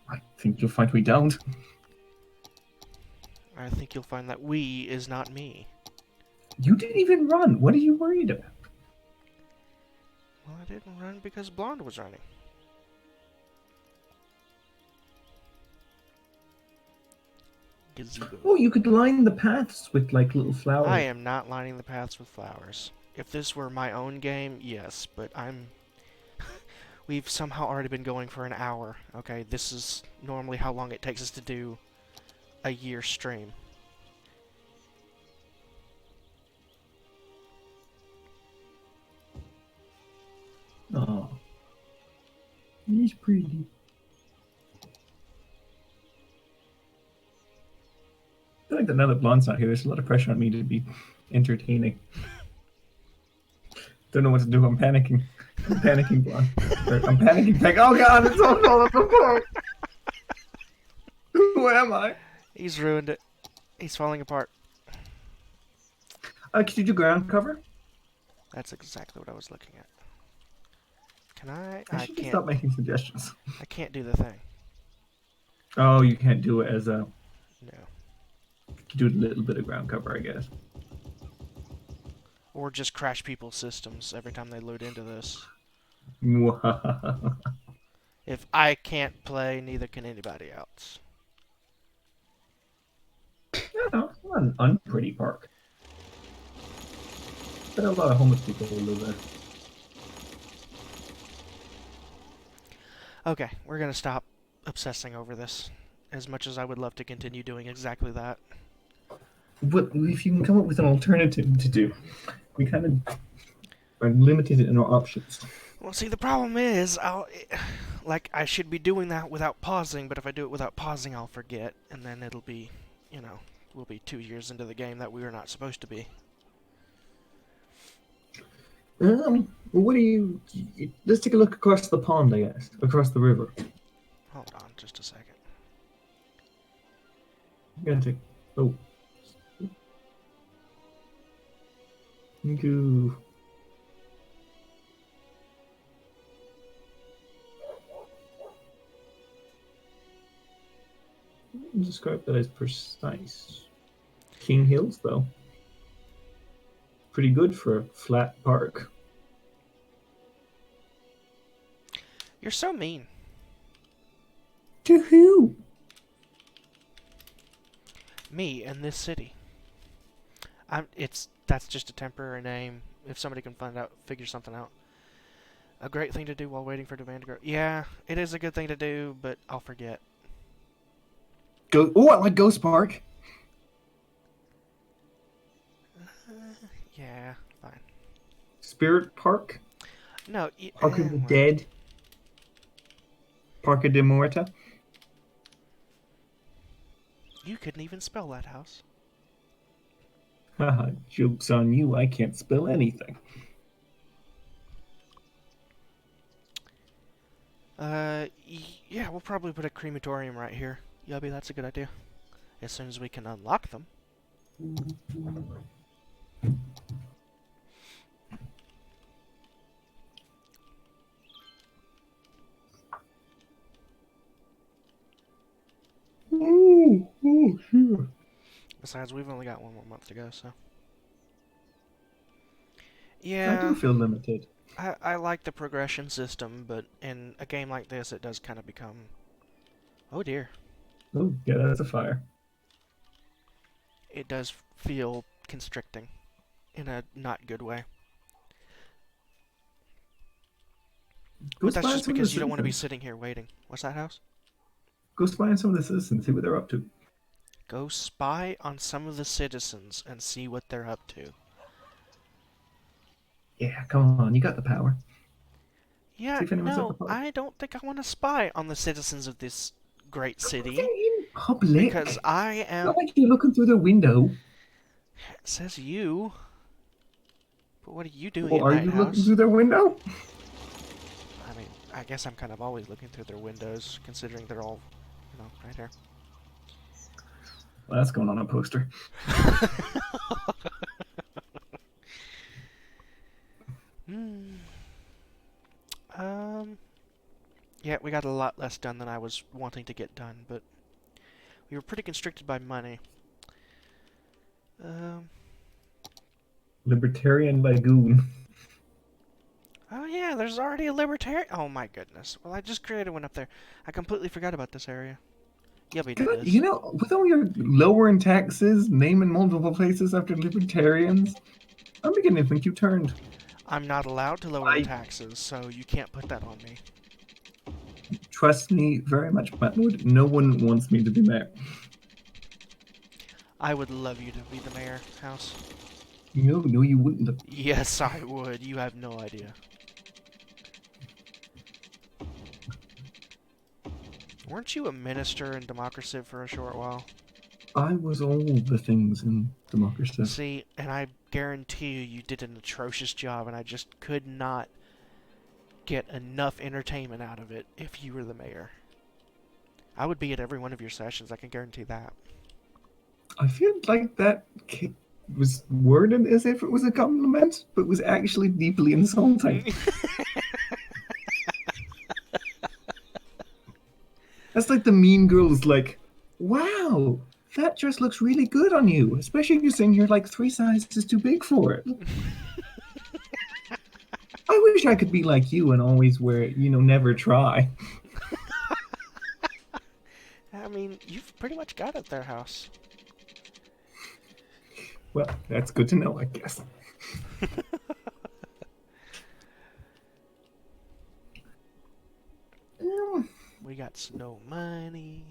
Speaker 3: I think you'll find we don't.
Speaker 1: I think you'll find that we is not me.
Speaker 3: You didn't even run. What are you worried about?
Speaker 1: Well, I didn't run because Blonde was running. Gazebo.
Speaker 3: Oh, you could line the paths with like little flowers.
Speaker 1: I am not lining the paths with flowers. If this were my own game, yes, but I'm... We've somehow already been going for an hour, okay? This is normally how long it takes us to do a year stream.
Speaker 3: Oh. He's pretty. I feel like that now that Blonde's not here, there's a lot of pressure on me to be entertaining. Don't know what to do. I'm panicking. I'm panicking, Blonde. I'm panicking. Like, oh god, it's all falling apart. Who am I?
Speaker 1: He's ruined it. He's falling apart.
Speaker 3: Could you do ground cover?
Speaker 1: That's exactly what I was looking at. Can I?
Speaker 3: I
Speaker 1: I
Speaker 3: should
Speaker 1: can't.
Speaker 3: stop making suggestions.
Speaker 1: I can't do the thing.
Speaker 3: Oh, you can't do it as a
Speaker 1: No.
Speaker 3: do a little bit of ground cover, I guess.
Speaker 1: Or just crash people's systems every time they load into this.
Speaker 3: No,
Speaker 1: If I can't play, neither can anybody else.
Speaker 3: not an unpretty park. But a lot of homeless people who live there.
Speaker 1: Okay, we're gonna stop obsessing over this. As much as I would love to continue doing exactly that.
Speaker 3: But if you can come up with an alternative to do, we kind of are limited in our options.
Speaker 1: Well, see, the problem is, I should be doing that without pausing, but if I do it without pausing, I'll forget, and then it'll be, we'll be 2 years into the game that we were not supposed to be.
Speaker 3: What do you? Let's take a look across the pond, I guess, across the river.
Speaker 1: Hold on, just a second.
Speaker 3: I'm gonna take. Oh. Go. Describe that as precise. King Hills, though. Pretty good for a flat park.
Speaker 1: You're so mean.
Speaker 3: To who?
Speaker 1: Me and this city. That's just a temporary name. If somebody can figure something out. A great thing to do while waiting for demand to grow. Yeah, it is a good thing to do, but I'll forget.
Speaker 3: Go. Oh, I like Ghost Park.
Speaker 1: Yeah, fine.
Speaker 3: Spirit Park.
Speaker 1: No,
Speaker 3: Park of the
Speaker 1: well,
Speaker 3: Dead. Parque de Muerta.
Speaker 1: you couldn't even spell that house.
Speaker 3: Haha, joke's on you. I can't spell anything.
Speaker 1: Yeah, we'll probably put a crematorium right here. Yubby, that's a good idea. As soon as we can unlock them.
Speaker 3: Oh, sure.
Speaker 1: Besides, we've only got 1 more month to go, so.
Speaker 3: I
Speaker 1: Yeah,
Speaker 3: do feel limited.
Speaker 1: I like the progression system, but in a game like this, it does kind of become... Oh dear.
Speaker 3: Oh, yeah, that's a fire.
Speaker 1: It does feel constricting in a not good way.
Speaker 3: Go
Speaker 1: But that's
Speaker 3: spy
Speaker 1: just
Speaker 3: some of the
Speaker 1: because you don't want to be
Speaker 3: citizens.
Speaker 1: sitting here waiting. What's that house?
Speaker 3: Go spy on some of the citizens, see what they're up to.
Speaker 1: Go spy on some of the citizens and see what they're up to.
Speaker 3: Yeah, come on, you got the power.
Speaker 1: Yeah,
Speaker 3: See if anyone's at the
Speaker 1: no,
Speaker 3: park.
Speaker 1: I don't think I want to spy on the citizens of this great
Speaker 3: They're
Speaker 1: city.
Speaker 3: in public.
Speaker 1: Because I am...
Speaker 3: Not like you're looking through the window.
Speaker 1: Says you. But what are you doing
Speaker 3: Well,
Speaker 1: at
Speaker 3: are
Speaker 1: night,
Speaker 3: you looking
Speaker 1: house?
Speaker 3: through their window?
Speaker 1: I mean, I guess I'm kind of always looking through their windows, considering they're all, right here.
Speaker 3: Well, that's going on a poster.
Speaker 1: Hmm. Yeah, we got a lot less done than I was wanting to get done, but we were pretty constricted by money.
Speaker 3: Libertarian Lagoon.
Speaker 1: Oh yeah, there's already a libertarian. Oh my goodness. Well, I just created one up there. I completely forgot about this area. Yubby did this.
Speaker 3: You know, with all your lowering taxes, naming multiple places after libertarians, I'm beginning to think you turned.
Speaker 1: I'm not allowed to lower the taxes, so you can't put that on me.
Speaker 3: Trust me very much, Brentwood. No one wants me to be mayor.
Speaker 1: I would love you to be the mayor, House.
Speaker 3: No, you wouldn't.
Speaker 1: Yes, I would. You have no idea. Weren't you a minister in Democracy for a short while?
Speaker 3: I was all the things in democracy.
Speaker 1: See, and I guarantee you did an atrocious job, and I just could not get enough entertainment out of it if you were the mayor. I would be at every one of your sessions, I can guarantee that.
Speaker 3: I feel like that was worded as if it was a compliment, but was actually deeply insulting. That's like the mean girl's like, wow, that dress looks really good on you, especially considering you're like 3 sizes too big for it. I wish I could be like you and always wear it, never try.
Speaker 1: I mean, you've pretty much got it there, House.
Speaker 3: Well, that's good to know, I guess.
Speaker 1: We got no money.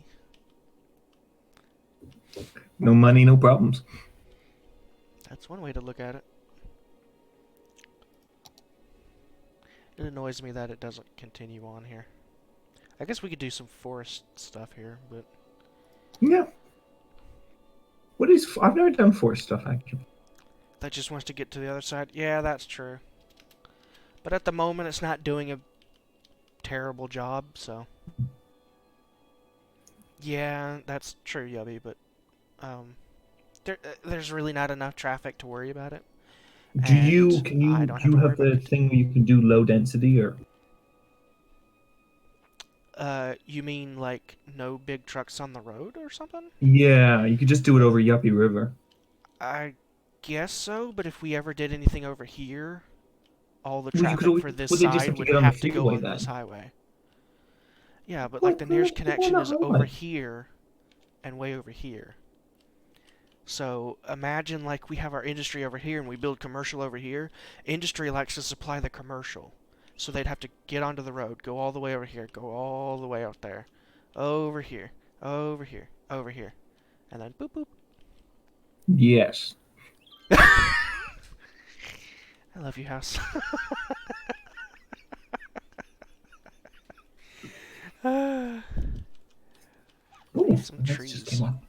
Speaker 3: No money, no problems.
Speaker 1: That's one way to look at it. It annoys me that it doesn't continue on here. I guess we could do some forest stuff here, but...
Speaker 3: Yeah. I've never done forest stuff, actually.
Speaker 1: That just wants to get to the other side? Yeah, that's true. But at the moment, it's not doing a terrible job, so... Yeah, that's true, Yubby, but... there's really not enough traffic to worry about it.
Speaker 3: Do you
Speaker 1: And
Speaker 3: can you
Speaker 1: I don't
Speaker 3: do you
Speaker 1: to
Speaker 3: have
Speaker 1: worry
Speaker 3: the
Speaker 1: about it.
Speaker 3: thing where you can do low density or?
Speaker 1: You mean like no big trucks on the road or something?
Speaker 3: Yeah, you could just do it over Yuppie River.
Speaker 1: I guess so, but if we ever did anything over here, all the
Speaker 3: Well, you could
Speaker 1: traffic
Speaker 3: always,
Speaker 1: for this
Speaker 3: well, they just
Speaker 1: side
Speaker 3: have to
Speaker 1: would
Speaker 3: get on the
Speaker 1: have to go
Speaker 3: freeway
Speaker 1: on
Speaker 3: then.
Speaker 1: this highway. Yeah, but
Speaker 3: Well,
Speaker 1: like the nearest
Speaker 3: go on
Speaker 1: connection
Speaker 3: the
Speaker 1: is over
Speaker 3: highway.
Speaker 1: here and way over here. So imagine like we have our industry over here and we build commercial over here. Industry likes to supply the commercial. So they'd have to get onto the road, go all the way over here, go all the way out there. Over here, over here, over here. And then boop boop.
Speaker 3: Yes.
Speaker 1: I love you, House. We need some
Speaker 3: That just
Speaker 1: trees.
Speaker 3: came up.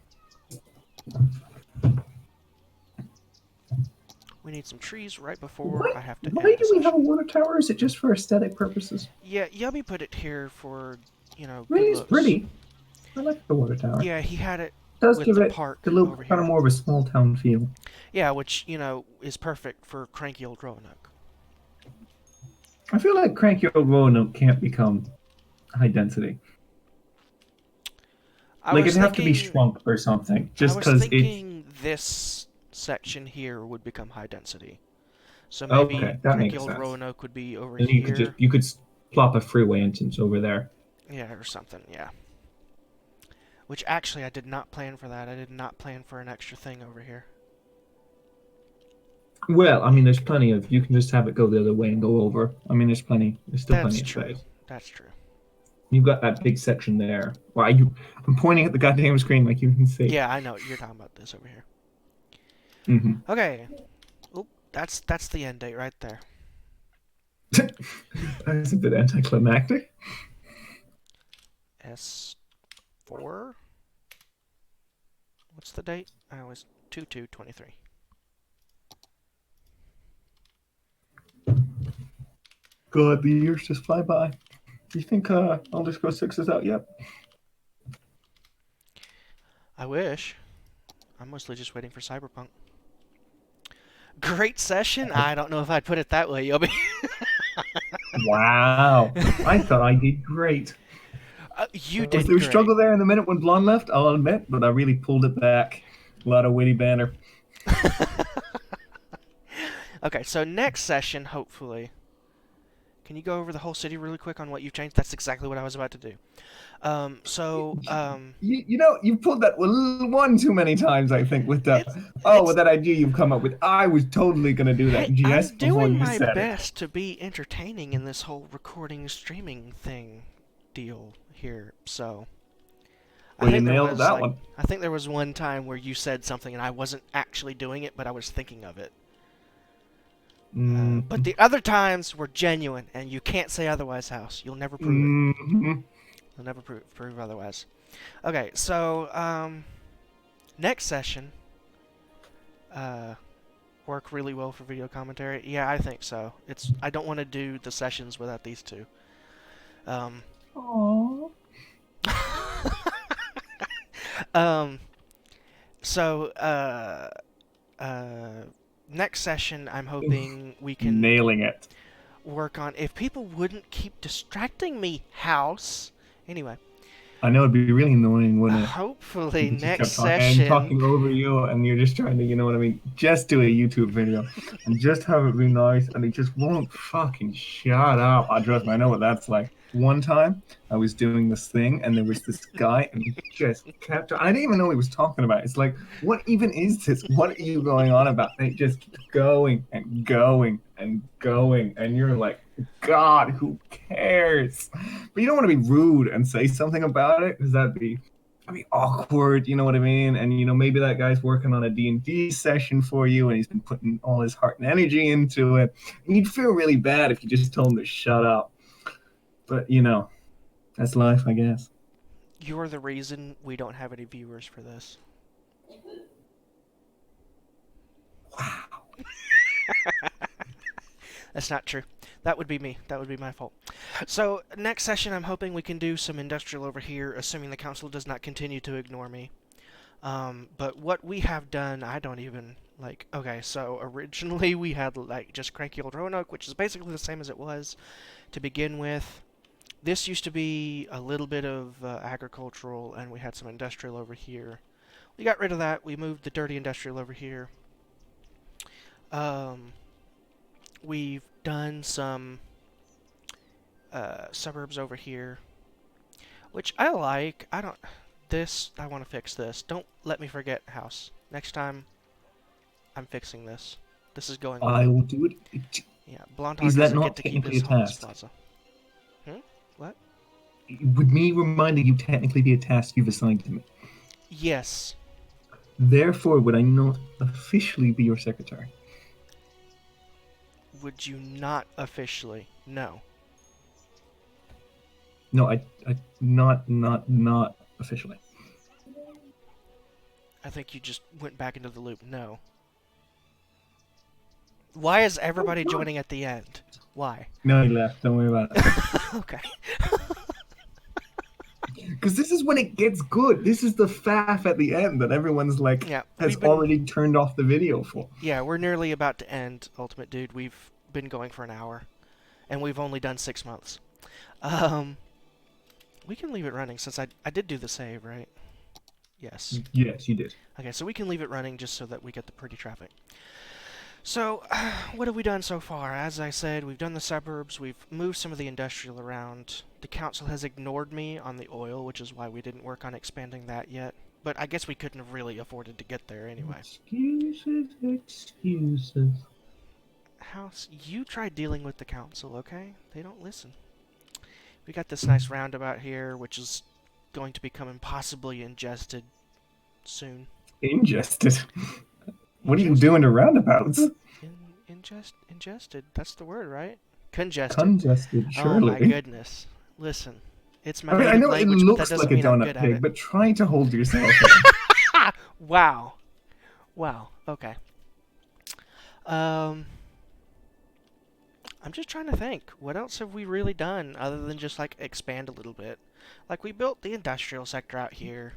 Speaker 1: We need some trees right before
Speaker 3: Why,
Speaker 1: I have to
Speaker 3: why
Speaker 1: end
Speaker 3: do
Speaker 1: the
Speaker 3: we have a
Speaker 1: session.
Speaker 3: water tower? Is it just for aesthetic purposes?
Speaker 1: Yeah, Yubby put it here for, you know,
Speaker 3: Really,
Speaker 1: good
Speaker 3: it's
Speaker 1: looks.
Speaker 3: pretty. I like the water tower.
Speaker 1: Yeah, he had it
Speaker 3: It does
Speaker 1: with
Speaker 3: give
Speaker 1: the
Speaker 3: it
Speaker 1: park
Speaker 3: a little
Speaker 1: over
Speaker 3: kind of
Speaker 1: here.
Speaker 3: more of a small town feel.
Speaker 1: Yeah, which, you know, is perfect for cranky old Roanoke.
Speaker 3: I feel like Cranky Old Roanoke can't become high density.
Speaker 1: I
Speaker 3: Like
Speaker 1: was
Speaker 3: it'd have to be
Speaker 1: thinking,
Speaker 3: shrunk or something,
Speaker 1: I
Speaker 3: just
Speaker 1: was
Speaker 3: because it's
Speaker 1: thinking this section here would become high density. So maybe
Speaker 3: okay. That
Speaker 1: cranky
Speaker 3: makes
Speaker 1: old
Speaker 3: sense.
Speaker 1: Roanoke would be over
Speaker 3: And
Speaker 1: here.
Speaker 3: you could plop a freeway entrance over there.
Speaker 1: Yeah, or something, yeah. Which actually, I did not plan for that. I did not plan for an extra thing over here.
Speaker 3: Well, I mean, there's plenty of. You can just have it go the other way and go over. I mean, there's plenty. There's still
Speaker 1: That's
Speaker 3: plenty of
Speaker 1: true.
Speaker 3: space.
Speaker 1: That's true.
Speaker 3: You've got that big section there. Well, I'm pointing at the goddamn screen like you can see.
Speaker 1: Yeah, I know. You're talking about this over here.
Speaker 3: Mm-hmm.
Speaker 1: Okay. Oop, that's the end date right there.
Speaker 3: That's a bit anticlimactic.
Speaker 1: S4? What's the date? I always 2/2/23.
Speaker 3: God, the years just fly by. Do you think Elder Scrolls 6 is out yet?
Speaker 1: I wish. I'm mostly just waiting for Cyberpunk. Great session? I don't know if I'd put it that way, Yubby.
Speaker 3: Wow. I thought I did great.
Speaker 1: You
Speaker 3: Was
Speaker 1: did
Speaker 3: there a
Speaker 1: great.
Speaker 3: struggle there in the minute when Blonde left? I'll admit, but I really pulled it back. A lot of witty banter.
Speaker 1: Okay, so next session, hopefully. Can you go over the whole city really quick on what you've changed? That's exactly what I was about to do.
Speaker 3: You pulled that one too many times, I think, with the with that idea you've come up with. I was totally gonna do that
Speaker 1: Hey,
Speaker 3: just
Speaker 1: I'm
Speaker 3: before
Speaker 1: doing
Speaker 3: you
Speaker 1: my
Speaker 3: said it.
Speaker 1: best to be entertaining in this whole recording streaming thing deal here. So
Speaker 3: Well, you nailed that one.
Speaker 1: I think there was one time where you said something and I wasn't actually doing it, but I was thinking of it. But the other times were genuine, and you can't say otherwise, House. You'll never prove it. You'll never prove otherwise. Okay, so next session work really well for video commentary. Yeah, I think so. I don't want to do the sessions without these two.
Speaker 3: Aww.
Speaker 1: Next session, I'm hoping we can
Speaker 3: Nailing it.
Speaker 1: work on. If people wouldn't keep distracting me, House. Anyway,
Speaker 3: I know it'd be really annoying, wouldn't it?
Speaker 1: Hopefully
Speaker 3: You just
Speaker 1: next
Speaker 3: kept talking and
Speaker 1: session.
Speaker 3: talking over you, and you're just trying to, you know what I mean? Just do a YouTube video and just have it be nice, and it just won't fucking shut up. I trust me, I know what that's like. One time, I was doing this thing, and there was this guy, and he just kept. I didn't even know what he was talking about. It's like, what even is this? What are you going on about? And it just keeps going and going and going, and you're like, God, who cares? But you don't want to be rude and say something about it because that'd be awkward, you know what I mean? And maybe that guy's working on a D&D session for you and he's been putting all his heart and energy into it. And you'd feel really bad if you just told him to shut up. But that's life, I guess.
Speaker 1: You're the reason we don't have any viewers for this.
Speaker 3: Wow.
Speaker 1: That's not true. That would be me. That would be my fault. So, next session, I'm hoping we can do some industrial over here, assuming the council does not continue to ignore me. But what we have done, I don't even, like, okay, so originally we had, like, just cranky old Roanoke, which is basically the same as it was to begin with. This used to be a little bit of agricultural, and we had some industrial over here. We got rid of that. We moved the dirty industrial over here. We've done some suburbs over here, which I like. I want to fix this. Don't let me forget house. Next time, I'm fixing this. This is going
Speaker 3: I
Speaker 1: on.
Speaker 3: will do it.
Speaker 1: Yeah, Blondhog
Speaker 3: Is that
Speaker 1: doesn't
Speaker 3: not
Speaker 1: get to keep
Speaker 3: technically
Speaker 1: his
Speaker 3: a
Speaker 1: homeless
Speaker 3: task?
Speaker 1: plaza. What?
Speaker 3: Would me reminding you technically be a task you've assigned to me?
Speaker 1: Yes.
Speaker 3: Therefore, would I not officially be your secretary?
Speaker 1: Would you not officially? No.
Speaker 3: No, I not officially.
Speaker 1: I think you just went back into the loop. No. Why is everybody joining at the end? Why?
Speaker 3: No, he left. Don't worry about it.
Speaker 1: Okay.
Speaker 3: Because this is when it gets good. This is the faff at the end that everyone's like
Speaker 1: Yeah,
Speaker 3: has already turned off the video for.
Speaker 1: Yeah, we're nearly about to end, Ultimate Dude. We've been going for an hour, and we've only done 6 months. We can leave it running since I did do the save, right? Yes.
Speaker 3: Yes, you did.
Speaker 1: Okay, so we can leave it running just so that we get the pretty traffic. So, what have we done so far? As I said, we've done the suburbs, we've moved some of the industrial around. The council has ignored me on the oil, which is why we didn't work on expanding that yet. But I guess we couldn't have really afforded to get there anyway.
Speaker 3: Excuses.
Speaker 1: House, you try dealing with the council, okay? They don't listen. We got this nice roundabout here, which is going to become impossibly ingested soon.
Speaker 3: Ingested? What are you doing to roundabouts?
Speaker 1: Ingested. That's the word, right? Congested.
Speaker 3: Congested, surely.
Speaker 1: Oh my goodness. Listen, it's my
Speaker 3: I
Speaker 1: native
Speaker 3: know
Speaker 1: language,
Speaker 3: it
Speaker 1: but that
Speaker 3: looks
Speaker 1: doesn't
Speaker 3: like a
Speaker 1: mean I'm
Speaker 3: donut
Speaker 1: good at
Speaker 3: pig,
Speaker 1: it.
Speaker 3: but try to hold yourself.
Speaker 1: Wow. Wow. Okay. I'm just trying to think. What else have we really done other than just like expand a little bit? Like we built the industrial sector out here.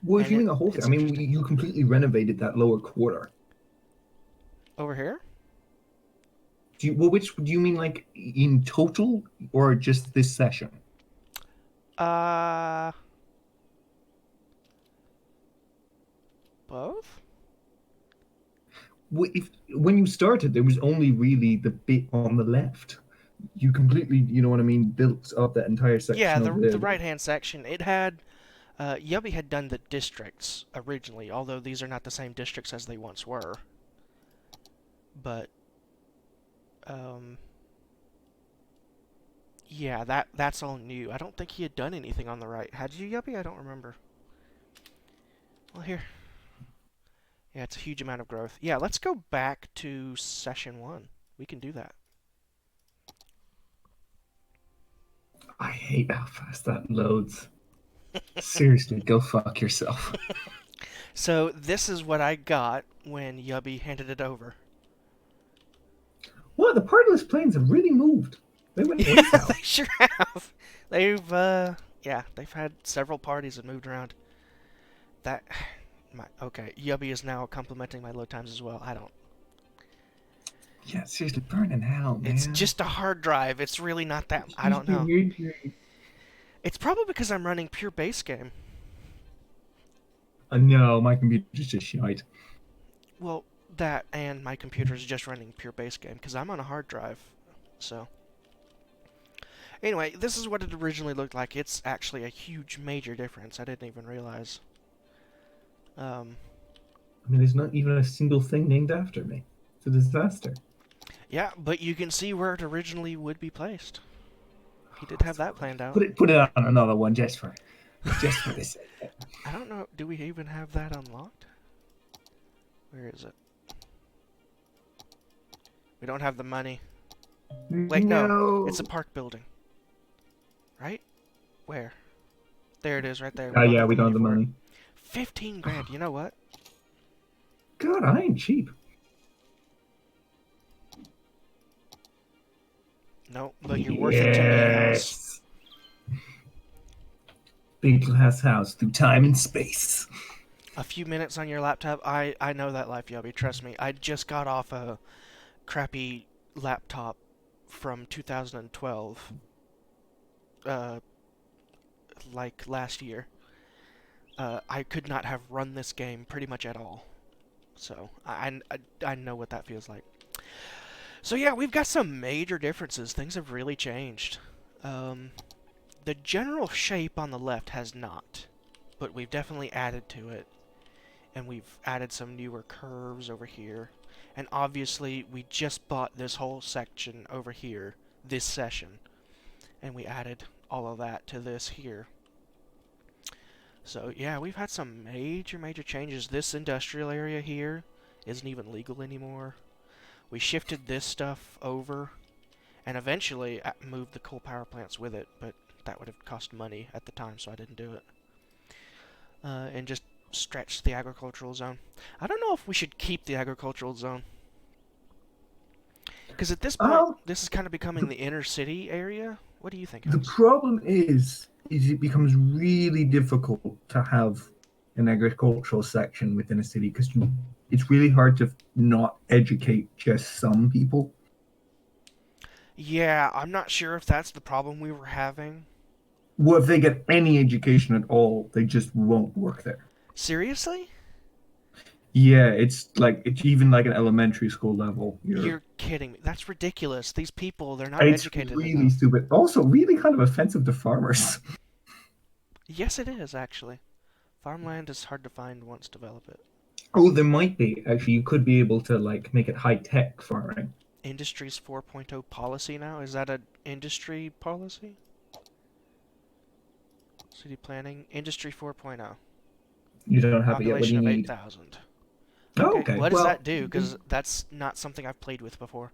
Speaker 3: Well, if
Speaker 1: And
Speaker 3: you mean the whole thing,
Speaker 1: it's
Speaker 3: I mean,
Speaker 1: interesting.
Speaker 3: you completely renovated that lower quarter.
Speaker 1: Over here?
Speaker 3: Which do you mean, like in total, or just this session?
Speaker 1: Both?
Speaker 3: When you started, there was only really the bit on the left. You completely, you know what I mean, built up that entire section.
Speaker 1: Yeah,
Speaker 3: over there.
Speaker 1: the right-hand section. It had, Yubby had done the districts originally, although these are not the same districts as they once were. But, yeah, that's all new. I don't think he had done anything on the right. Had you, Yubby? I don't remember. Well, here. Yeah, it's a huge amount of growth. Yeah, let's go back to session 1. We can do that.
Speaker 3: I hate how fast that loads. Seriously, go fuck yourself.
Speaker 1: So, this is what I got when Yubby handed it over.
Speaker 3: Well, the partless planes have really moved. They went way
Speaker 1: Yeah,
Speaker 3: south.
Speaker 1: they sure have. They've had several parties that moved around. Okay, Yubby is now complimenting my load times as well. I don't.
Speaker 3: Yeah, seriously, burn in hell, man.
Speaker 1: It's just a hard drive. It's really not that. I don't know. It's probably because I'm running pure base game.
Speaker 3: No, my computer's just shite.
Speaker 1: Well, that and my computer's just running pure base game because I'm on a hard drive. So, anyway, this is what it originally looked like. It's actually a huge, major difference. I didn't even realize.
Speaker 3: I mean, there's not even a single thing named after me. It's a disaster.
Speaker 1: Yeah, but you can see where it originally would be placed. He did have that planned out.
Speaker 3: Put it on another one just for this.
Speaker 1: I don't know. Do we even have that unlocked? Where is it? We don't have the money. Wait, no. It's a park building. Right? Where? There it is, right there.
Speaker 3: Yeah, we don't have the money.
Speaker 1: 15 grand. You know what?
Speaker 3: God, I ain't cheap.
Speaker 1: No, but you're worth it to me, house.
Speaker 3: Big glass house through time and space.
Speaker 1: A few minutes on your laptop. I know that life, Yubby. Trust me. I just got off a crappy laptop from 2012. Like last year. I could not have run this game pretty much at all. So, I know what that feels like. So yeah, we've got some major differences. Things have really changed. The general shape on the left has not, but we've definitely added to it. And we've added some newer curves over here. And obviously, we just bought this whole section over here this session. And we added all of that to this here. So yeah, we've had some major, major changes. This industrial area here isn't even legal anymore. We shifted this stuff over, and eventually moved the coal power plants with it, but that would have cost money at the time, so I didn't do it. And just stretched the agricultural zone. I don't know if we should keep the agricultural zone. Because at this point, this is kind of becoming the inner city area. What do you think?
Speaker 3: The problem is it becomes really difficult to have an agricultural section within a city because it's really hard to not educate just some people.
Speaker 1: Yeah, I'm not sure if that's the problem we were having.
Speaker 3: Well, if they get any education at all, they just won't work there.
Speaker 1: Seriously?
Speaker 3: Yeah, it's even like an elementary school level.
Speaker 1: You're kidding me. That's ridiculous. These people, they're not educated enough.
Speaker 3: It's really stupid. Also, really kind of offensive to farmers.
Speaker 1: Yes, it is, actually. Farmland is hard to find once develop it.
Speaker 3: Oh, there might be. Actually, you could be able to, like, make it high-tech farming.
Speaker 1: Industries 4.0 policy now? Is that an industry policy? City planning. Industry 4.0.
Speaker 3: You don't have it yet. What do you
Speaker 1: Population of
Speaker 3: need?
Speaker 1: 8,000.
Speaker 3: Oh, okay.
Speaker 1: What does that do? Because that's not something I've played with before.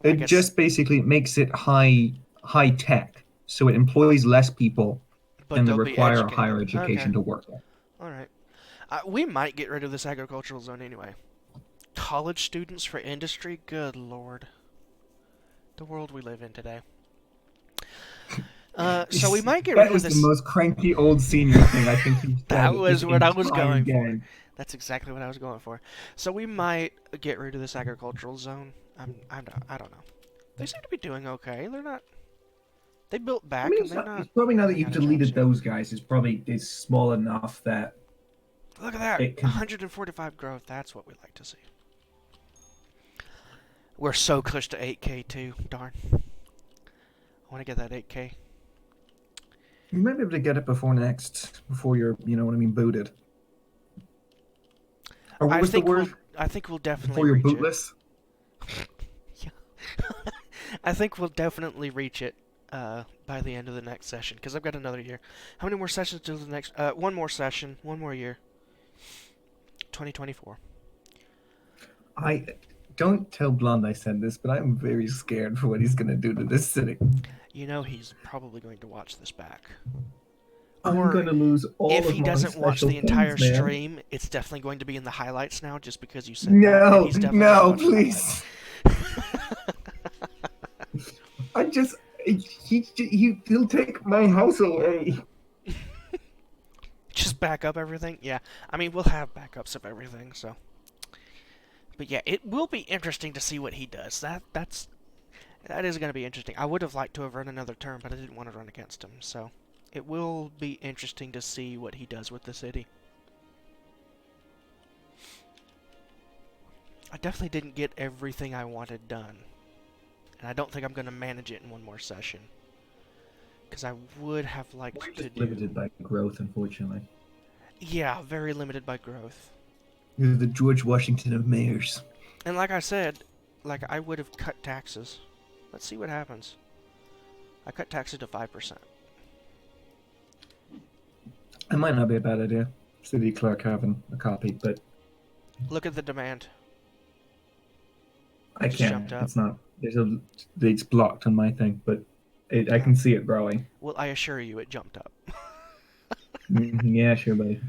Speaker 3: It just basically makes it high-tech, so it employs less people, and they require a higher education to work there.
Speaker 1: Alright. We might get rid of this agricultural zone anyway. College students for industry? Good lord. The world we live in today. So we might get rid of this.
Speaker 3: That was the most cranky old senior thing I think he's done.
Speaker 1: That was what I was going for. That's exactly what I was going for. So we might get rid of this agricultural zone. I don't know. They seem to be doing okay. They're not. They built back.
Speaker 3: I mean, it's probably now that you've deleted those guys, it's small enough that.
Speaker 1: Look at that! 145 growth. That's what we like to see. We're so close to 8K too. Darn. I want to get that 8K.
Speaker 3: You might be able to get it before you're, booted. Or what was the word?
Speaker 1: I think we'll definitely
Speaker 3: before you're
Speaker 1: reach
Speaker 3: bootless?
Speaker 1: Yeah. I think we'll definitely reach it by the end of the next session, because I've got another year. How many more sessions till the next? One more session, one more year. 2024.
Speaker 3: I don't tell Blonde I said this, but I'm very scared for what he's going to do to this city.
Speaker 1: You know he's probably going to watch this back.
Speaker 3: I'm going to lose all of my
Speaker 1: if he doesn't watch the entire
Speaker 3: things,
Speaker 1: stream, it's definitely going to be in the highlights now, just because you said
Speaker 3: no,
Speaker 1: that.
Speaker 3: No, please. He'll take my house away.
Speaker 1: Just back up everything? Yeah. I mean, we'll have backups of everything, so. But yeah, it will be interesting to see what he does. That is going to be interesting. I would have liked to have run another term, but I didn't want to run against him, so. It will be interesting to see what he does with the city. I definitely didn't get everything I wanted done. And I don't think I'm going to manage it in one more session. Because I would have liked
Speaker 3: We're
Speaker 1: to
Speaker 3: just
Speaker 1: do...
Speaker 3: limited by growth, unfortunately.
Speaker 1: Yeah, very limited by growth.
Speaker 3: You're the George Washington of mayors.
Speaker 1: And like I said, like I would have cut taxes. Let's see what happens. I cut taxes to 5%.
Speaker 3: It might not be a bad idea. City clerk having a copy, but
Speaker 1: Look at the demand.
Speaker 3: I
Speaker 1: Just
Speaker 3: can't.
Speaker 1: jumped up.
Speaker 3: It's not. It's blocked on my thing, but I can see it growing.
Speaker 1: Well, I assure you, it jumped up.
Speaker 3: Yeah, sure, buddy.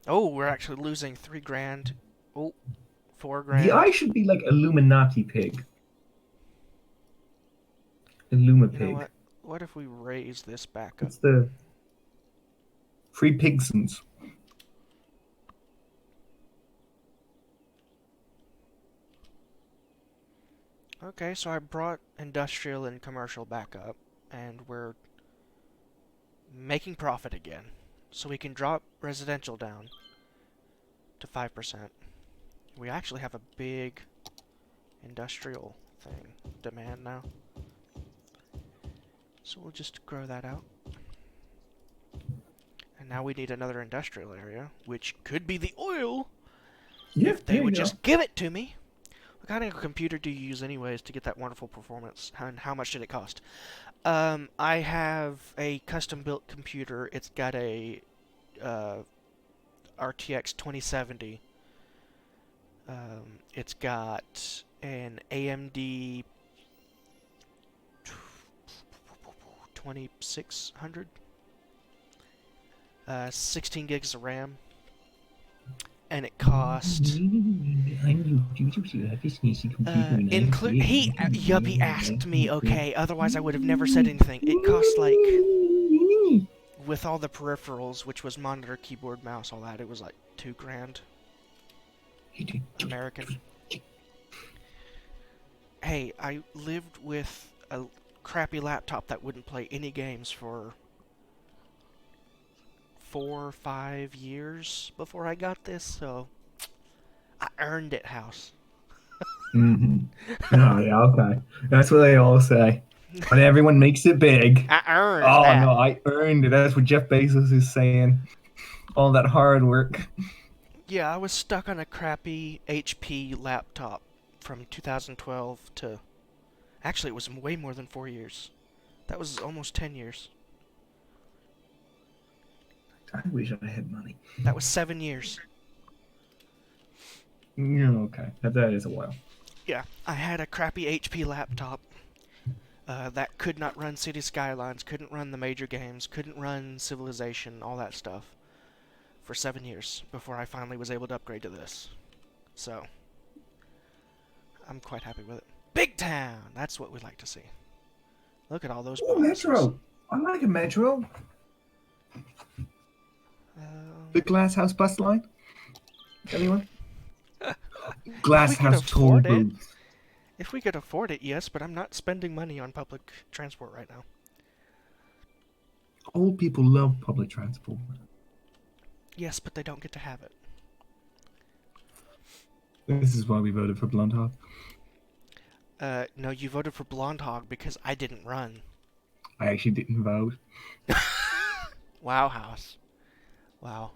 Speaker 1: Oh, we're actually losing 3 grand. Oh, 4
Speaker 3: The eye
Speaker 1: grand.
Speaker 3: should be like Illuminati pig. Illuma
Speaker 1: You know
Speaker 3: pig.
Speaker 1: what? What if we raise this back up?
Speaker 3: It's the free pigsons.
Speaker 1: Okay, so I brought industrial and commercial back up, and we're making profit again. So we can drop residential down to 5%. We actually have a big industrial thing demand now. So we'll just grow that out. And now we need another industrial area, which could be the oil if they would just give it to me. What kind of computer do you use anyways to get that wonderful performance? And how much did it cost? I have a custom-built computer. It's got a RTX 2070. It's got an AMD 2600. 16 gigs of RAM. And it cost... Yuppie asked me, okay, otherwise I would have never said anything. It cost, like, with all the peripherals, which was monitor, keyboard, mouse, all that, it was like 2 grand. American. Hey, I lived with a crappy laptop that wouldn't play any games for 4 or 5 years before I got this, so I earned it, house.
Speaker 3: Oh yeah, okay. That's what they all say. But everyone makes it big.
Speaker 1: I earned
Speaker 3: Oh
Speaker 1: that.
Speaker 3: no, I earned it. That's what Jeff Bezos is saying. All that hard work.
Speaker 1: Yeah, I was stuck on a crappy HP laptop from 2012 to... Actually, it was way more than 4 years. That was almost 10 years.
Speaker 3: I wish I had money.
Speaker 1: That was 7 years.
Speaker 3: Yeah, okay. That is a while.
Speaker 1: Yeah, I had a crappy HP laptop that could not run City Skylines, couldn't run the major games, couldn't run Civilization, all that stuff, for 7 years before I finally was able to upgrade to this. So, I'm quite happy with it. Big town! That's what we like to see. Look at all those
Speaker 3: Oh,
Speaker 1: boxes.
Speaker 3: metro! I like a metro. The Glass House bus line? Anyone? Glass House toll booth.
Speaker 1: If we could afford it, yes, but I'm not spending money on public transport right now.
Speaker 3: Old people love public transport.
Speaker 1: Yes, but they don't get to have it.
Speaker 3: This is why we voted for Blonde Hog.
Speaker 1: No, you voted for Blonde Hog because I didn't run.
Speaker 3: I actually didn't vote.
Speaker 1: Wow, house. Wow.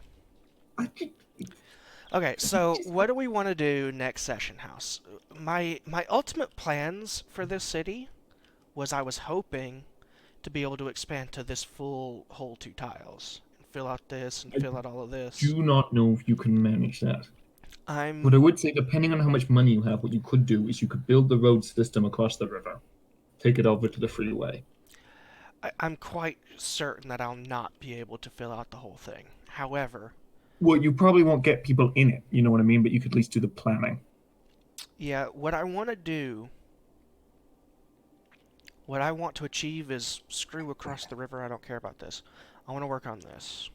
Speaker 1: Okay, so what do we want to do next session, house? My ultimate plans for this city was I was hoping to be able to expand to this full whole 2 tiles. Fill out this and fill out all of this.
Speaker 3: Do not know if you can manage that.
Speaker 1: I'm...
Speaker 3: But I would say, depending on how much money you have, what you could do is you could build the road system across the river. Take it over to the freeway.
Speaker 1: I'm quite certain that I'll not be able to fill out the whole thing. However...
Speaker 3: Well, you probably won't get people in it, you know what I mean? But you could at least do the planning.
Speaker 1: Yeah, what I want to do... What I want to achieve is screw across the river. I don't care about this. I want to work on this.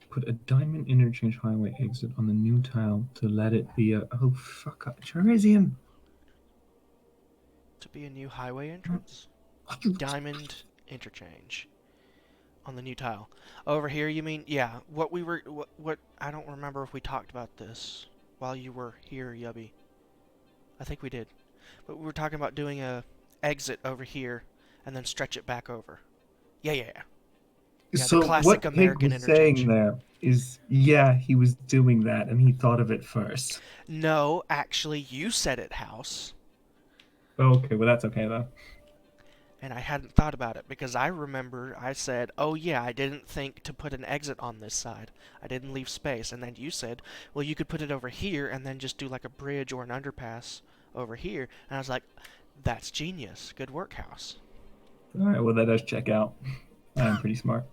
Speaker 3: Put a diamond interchange highway exit on the new tile to let it be a... Oh, fuck up. Cherisian.
Speaker 1: To be a new highway entrance? Diamond interchange. on the new tile. Over here, you mean? Yeah. What I don't remember if we talked about this while you were here, Yubby. I think we did. But we were talking about doing a exit over here and then stretch it back over. Yeah, yeah, yeah. Yeah, the
Speaker 3: So
Speaker 1: classic
Speaker 3: what Pig
Speaker 1: American
Speaker 3: was saying
Speaker 1: interchange.
Speaker 3: there is, yeah, he was doing that, and he thought of it first.
Speaker 1: No, actually, you said it, House.
Speaker 3: Okay, well that's okay though.
Speaker 1: And I hadn't thought about it because I remember I said, oh yeah, I didn't think to put an exit on this side. I didn't leave space. And then you said, well, you could put it over here and then just do like a bridge or an underpass over here. And I was like, that's genius. Good work, House.
Speaker 3: All right, well that does check out. I'm pretty smart.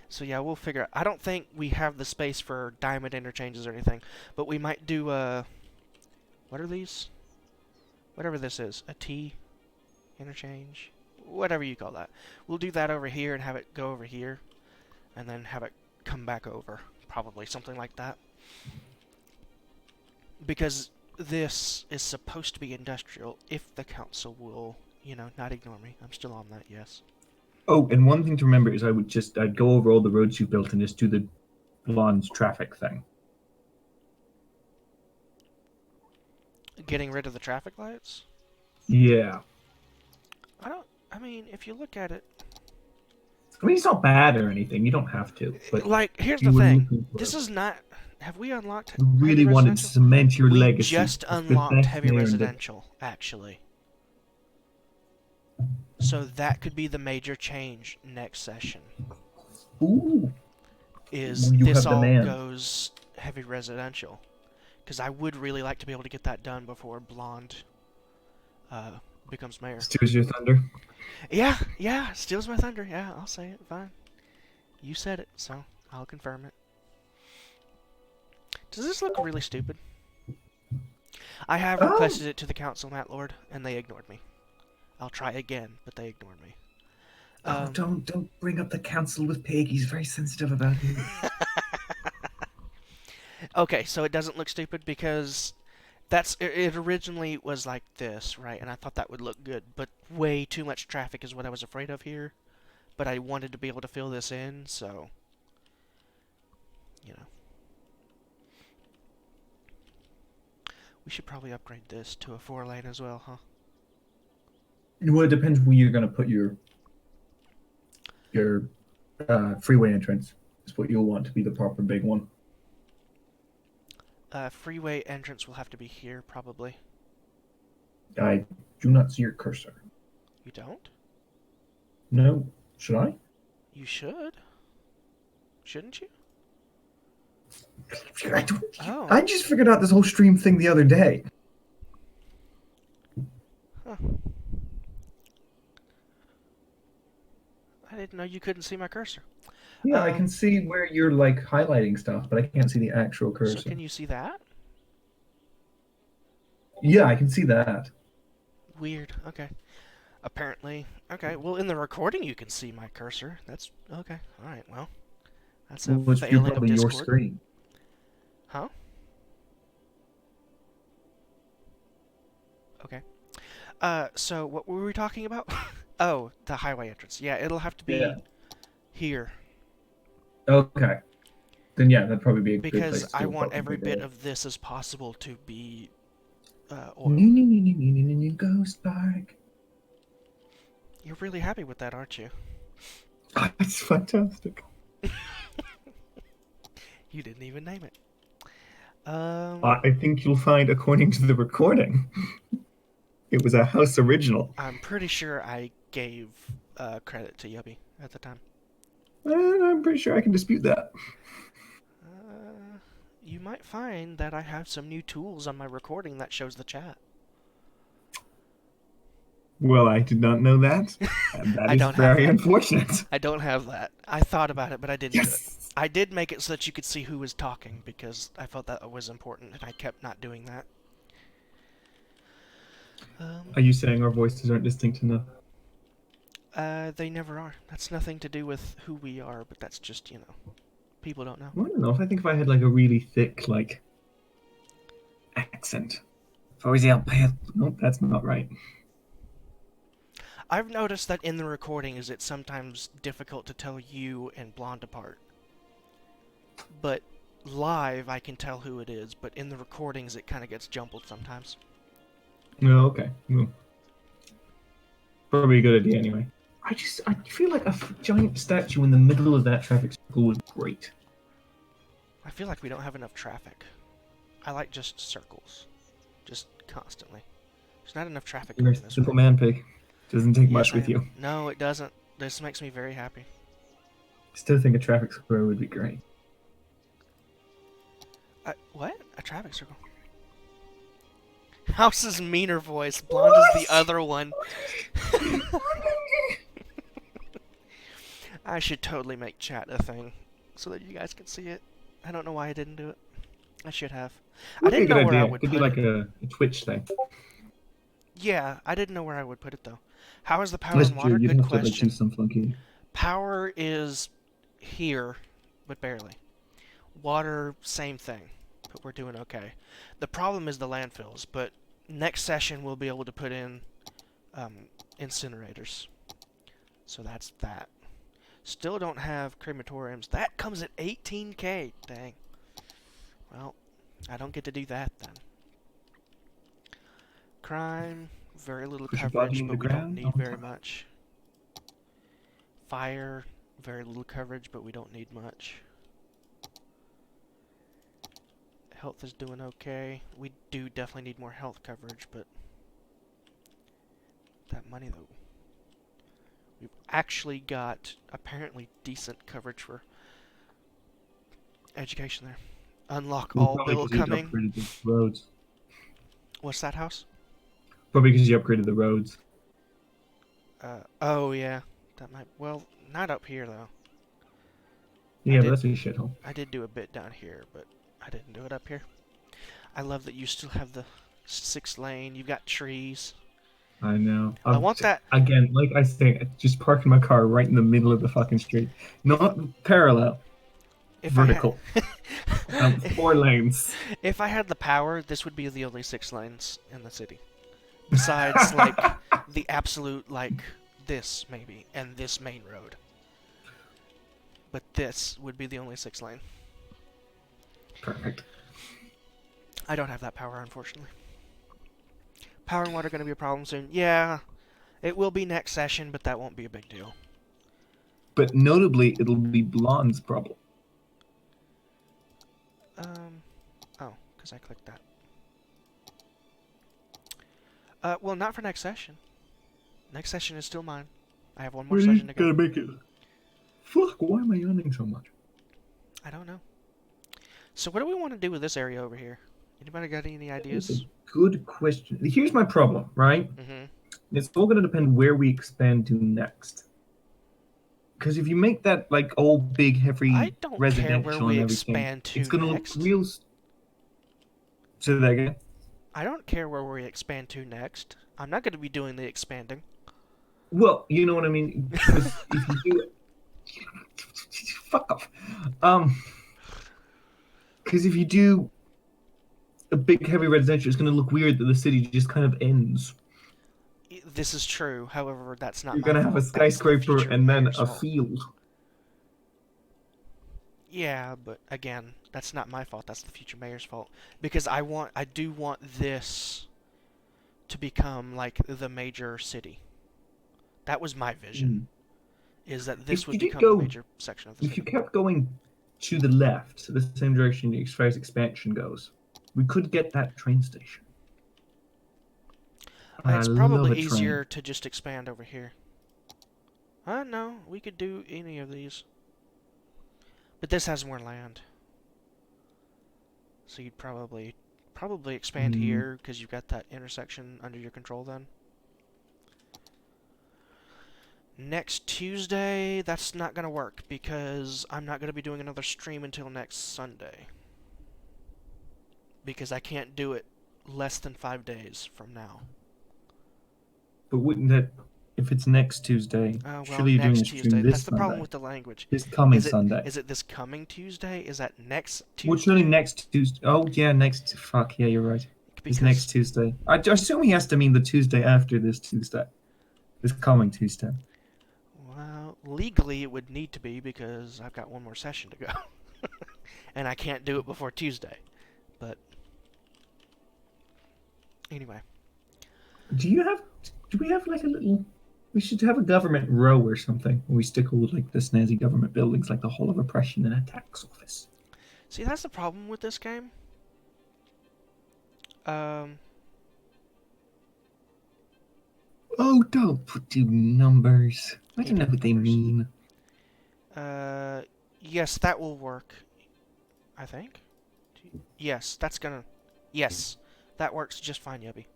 Speaker 1: So yeah, we'll figure out. I don't think we have the space for diamond interchanges or anything, but we might do, what are these? Whatever this is. A T interchange? Whatever you call that. We'll do that over here and have it go over here, and then have it come back over. Probably something like that. Because this is supposed to be industrial if the council will, not ignore me. I'm still on that, yes.
Speaker 3: Oh, and one thing to remember is I'd go over all the roads you built and just do the blonde traffic thing.
Speaker 1: Getting rid of the traffic lights?
Speaker 3: Yeah.
Speaker 1: I mean, if you look at it...
Speaker 3: I mean, it's not bad or anything. You don't have to. But
Speaker 1: like, here's
Speaker 3: you
Speaker 1: the
Speaker 3: were
Speaker 1: thing.
Speaker 3: looking for
Speaker 1: This is not... Have we unlocked
Speaker 3: You
Speaker 1: heavy
Speaker 3: really wanted to
Speaker 1: residential?
Speaker 3: cement your
Speaker 1: We
Speaker 3: legacy.
Speaker 1: just
Speaker 3: as the
Speaker 1: unlocked
Speaker 3: best
Speaker 1: heavy
Speaker 3: mayor in the-
Speaker 1: residential, actually. So that could be the major change next session.
Speaker 3: Ooh.
Speaker 1: Is
Speaker 3: You
Speaker 1: this
Speaker 3: have
Speaker 1: all
Speaker 3: demand.
Speaker 1: goes heavy residential? Because I would really like to be able to get that done before Blonde becomes mayor.
Speaker 3: Steals your thunder.
Speaker 1: Yeah, steals my thunder. Yeah, I'll say it. Fine. You said it, so I'll confirm it. Does this look really stupid? I have requested it to the council, Matt Lord, and they ignored me. I'll try again, but they ignored me.
Speaker 3: Don't bring up the council with Pig. He's very sensitive about it.
Speaker 1: Okay, so it doesn't look stupid because it originally was like this, right? And I thought that would look good, but way too much traffic is what I was afraid of here. But I wanted to be able to fill this in, so we should probably upgrade this to a 4-lane as well, huh?
Speaker 3: Well, it depends where you're going to put your freeway entrance. Is what you'll want to be the proper big one.
Speaker 1: Freeway entrance will have to be here, probably.
Speaker 3: I do not see your cursor.
Speaker 1: You don't?
Speaker 3: No. Should I?
Speaker 1: You should. Shouldn't you? Oh.
Speaker 3: I just figured out this whole stream thing the other day.
Speaker 1: Huh. I didn't know you couldn't see my cursor.
Speaker 3: Yeah, I can see where you're like highlighting stuff, but I can't see the actual cursor.
Speaker 1: So can you see that?
Speaker 3: Yeah, I can see that.
Speaker 1: Weird. Okay. Apparently. Okay. Well, in the recording, you can see my cursor. That's okay. All right. Well, that's a
Speaker 3: Well,
Speaker 1: failing of
Speaker 3: probably
Speaker 1: Discord.
Speaker 3: your screen.
Speaker 1: Huh? Okay. So what were we talking about? Oh, the highway entrance. Yeah, it'll have to be here.
Speaker 3: Okay. Then yeah, that'd probably be a good place
Speaker 1: Because
Speaker 3: to
Speaker 1: I
Speaker 3: do
Speaker 1: want
Speaker 3: something
Speaker 1: every
Speaker 3: bigger.
Speaker 1: bit of this as possible to be oil.
Speaker 3: Ghost Park.
Speaker 1: You're really happy with that, aren't you?
Speaker 3: It's fantastic.
Speaker 1: You didn't even name it.
Speaker 3: I think you'll find, according to the recording, it was a house original.
Speaker 1: I'm pretty sure I gave credit to Yubby at the time.
Speaker 3: And I'm pretty sure I can dispute that.
Speaker 1: You might find that I have some new tools on my recording that shows the chat.
Speaker 3: Well, I did not know that. And that
Speaker 1: I
Speaker 3: is
Speaker 1: don't have
Speaker 3: very
Speaker 1: that.
Speaker 3: unfortunate.
Speaker 1: I don't have that. I thought about it, but I didn't do it.
Speaker 3: Yes!
Speaker 1: I did make it so that you could see who was talking, because I felt that was important, and I kept not doing that.
Speaker 3: Are you saying our voices aren't distinct enough?
Speaker 1: They never are. That's nothing to do with who we are, but that's just, people don't know.
Speaker 3: I don't know. I think if I had like a really thick, like, accent. Nope, that's not right.
Speaker 1: I've noticed that in the recordings it's sometimes difficult to tell you and Blonde apart. But live I can tell who it is, but in the recordings it kind of gets jumbled sometimes.
Speaker 3: No, okay. Well, probably a good idea anyway. I feel like a giant statue in the middle of that traffic circle was great.
Speaker 1: I feel like we don't have enough traffic. I like just circles. Just constantly. There's not enough traffic
Speaker 3: You're
Speaker 1: going
Speaker 3: a
Speaker 1: this
Speaker 3: simple
Speaker 1: way.
Speaker 3: man, Pig. Doesn't take
Speaker 1: Yes,
Speaker 3: much
Speaker 1: I
Speaker 3: with
Speaker 1: am.
Speaker 3: you.
Speaker 1: No, it doesn't. This makes me very happy.
Speaker 3: Still think a traffic square would be great.
Speaker 1: What? A traffic circle? House's meaner voice. Blonde is the other one. I should totally make chat a thing so that you guys can see it. I don't know why I didn't do it. I should have. I
Speaker 3: Would be a
Speaker 1: didn't
Speaker 3: good
Speaker 1: know where I
Speaker 3: idea.
Speaker 1: would
Speaker 3: Could be
Speaker 1: put
Speaker 3: like
Speaker 1: it.
Speaker 3: a Twitch thing.
Speaker 1: Yeah, I didn't know where I would put it though. How is the power
Speaker 3: That's
Speaker 1: and
Speaker 3: true.
Speaker 1: water?
Speaker 3: You'd
Speaker 1: Good
Speaker 3: have to like do
Speaker 1: question.
Speaker 3: some flunky.
Speaker 1: Power is here, but barely. Water, same thing, but we're doing okay. The problem is the landfills, but next session we'll be able to put in incinerators. So that's that. Still don't have crematoriums. That comes at 18K. Dang. Well, I don't get to do that then. Crime, very little
Speaker 3: Push your body
Speaker 1: coverage,
Speaker 3: in
Speaker 1: but
Speaker 3: the
Speaker 1: we don't
Speaker 3: ground
Speaker 1: need
Speaker 3: all the
Speaker 1: very
Speaker 3: time.
Speaker 1: much. Fire, very little coverage, but we don't need much. Health is doing okay. We do definitely need more health coverage, but that money though. We've actually got apparently decent coverage for education there. Unlock
Speaker 3: Well,
Speaker 1: all
Speaker 3: probably
Speaker 1: bill
Speaker 3: because you
Speaker 1: coming.
Speaker 3: upgraded the roads.
Speaker 1: What's that house?
Speaker 3: Probably because you upgraded the roads.
Speaker 1: Oh yeah. That might, well, not up here though.
Speaker 3: Yeah,
Speaker 1: did-
Speaker 3: but that's a shithole.
Speaker 1: I did do a bit down here, but I didn't do it up here. I love that you still have the 6-lane. You've got trees.
Speaker 3: I know.
Speaker 1: I want that.
Speaker 3: Again, like I say, just parking my car right in the middle of the fucking street. Not parallel,
Speaker 1: If
Speaker 3: vertical.
Speaker 1: I had,
Speaker 3: 4 lanes.
Speaker 1: if I had the power, this would be the only 6 lanes in the city. Besides, like, the absolute, like, this, maybe, and this main road. But this would be the only 6 lane.
Speaker 3: Perfect.
Speaker 1: I don't have that power, unfortunately. Power and water are going to be a problem soon. Yeah, it will be next session, but that won't be a big deal.
Speaker 3: But notably, it'll be Blonde's problem.
Speaker 1: Oh, because I clicked that. Well, not for next session. Next session is still mine. I have one more session to go.
Speaker 3: Gotta make it. Fuck, why am I yawning so much?
Speaker 1: I don't know. So what do we want to do with this area over here? Anybody got any
Speaker 3: It's
Speaker 1: ideas?
Speaker 3: a good question. Here's my problem, right?
Speaker 1: Mm-hmm.
Speaker 3: It's all going to depend where we expand to next. Because if you make that like old, big, heavy
Speaker 1: I don't care
Speaker 3: residential
Speaker 1: where
Speaker 3: and
Speaker 1: we
Speaker 3: everything,
Speaker 1: expand to
Speaker 3: it's going to look
Speaker 1: next.
Speaker 3: real. Say that again.
Speaker 1: I don't care where we expand to next. I'm not going to be doing the expanding.
Speaker 3: Well, you know what I mean. Because if you do it, fuck off. Because if you do a big, heavy residential, it's going to look weird that the city just kind of ends.
Speaker 1: This is true. However, that's not
Speaker 3: You're
Speaker 1: my
Speaker 3: going to have a
Speaker 1: fault. That's the
Speaker 3: skyscraper
Speaker 1: future
Speaker 3: and then
Speaker 1: mayor's
Speaker 3: a
Speaker 1: fault.
Speaker 3: field.
Speaker 1: Yeah, but again, that's not my fault. That's the future mayor's fault. Because I do want this to become like the major city. That was my vision. Is that this
Speaker 3: If
Speaker 1: would
Speaker 3: you did
Speaker 1: become
Speaker 3: go-
Speaker 1: the major section of the
Speaker 3: If you
Speaker 1: city.
Speaker 3: kept going to the left, so the same direction the express expansion goes, we could get that train station.
Speaker 1: It's
Speaker 3: I love
Speaker 1: probably
Speaker 3: a train.
Speaker 1: easier to just expand over here. No, we could do any of these. But this has more land. So you'd probably expand here because you've got that intersection under your control then. Next Tuesday, that's not going to work because I'm not going to be doing another stream until next Sunday. Because I can't do it less than 5 days from now.
Speaker 3: But wouldn't that, if it's next Tuesday,
Speaker 1: Well,
Speaker 3: surely you're doing a
Speaker 1: next
Speaker 3: stream
Speaker 1: Tuesday.
Speaker 3: this
Speaker 1: That's the problem
Speaker 3: Sunday.
Speaker 1: with the language.
Speaker 3: This coming
Speaker 1: Is it,
Speaker 3: Sunday.
Speaker 1: Is it this coming Tuesday? Is that next Tuesday?
Speaker 3: Well, it's only next Tuesday. Oh, yeah, next. Fuck, yeah, you're right.
Speaker 1: Because
Speaker 3: It's next Tuesday. I assume he has to mean the Tuesday after this Tuesday. this coming Tuesday.
Speaker 1: Well, legally it would need to be because I've got one more session to go. And I can't do it before Tuesday. But anyway.
Speaker 3: Do we have like a little... We should have a government row or something where we stick all like the snazzy government buildings like the Hall of Oppression and a tax office.
Speaker 1: See, that's the problem with this game.
Speaker 3: Oh, don't put two numbers. I don't know what they
Speaker 1: numbers.
Speaker 3: mean.
Speaker 1: Yes, that will work. I think. Yes, that's gonna... Yes, that works just fine, Yubby.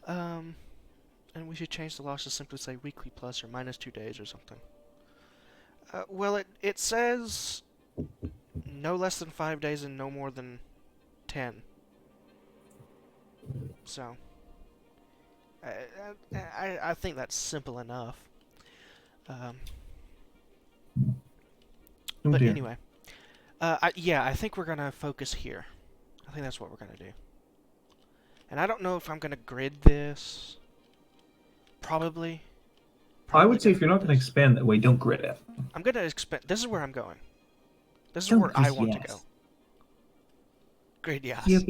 Speaker 1: And we should change the loss to simply say weekly plus or minus 2 days or something. Well, it says no less than 5 days and no more than 10. So, I think that's simple enough. But
Speaker 3: dear.
Speaker 1: anyway, yeah, I think we're gonna focus here. I think that's what we're gonna do. And I don't know if I'm gonna grid this. Probably.
Speaker 3: I would say if you're not
Speaker 1: grid
Speaker 3: going to
Speaker 1: this.
Speaker 3: expand that way, don't grid it.
Speaker 1: I'm gonna expand. This is where I'm going. This is
Speaker 3: Don't
Speaker 1: where I
Speaker 3: just
Speaker 1: want to
Speaker 3: yes.
Speaker 1: go. Grid yes.
Speaker 3: Yeah,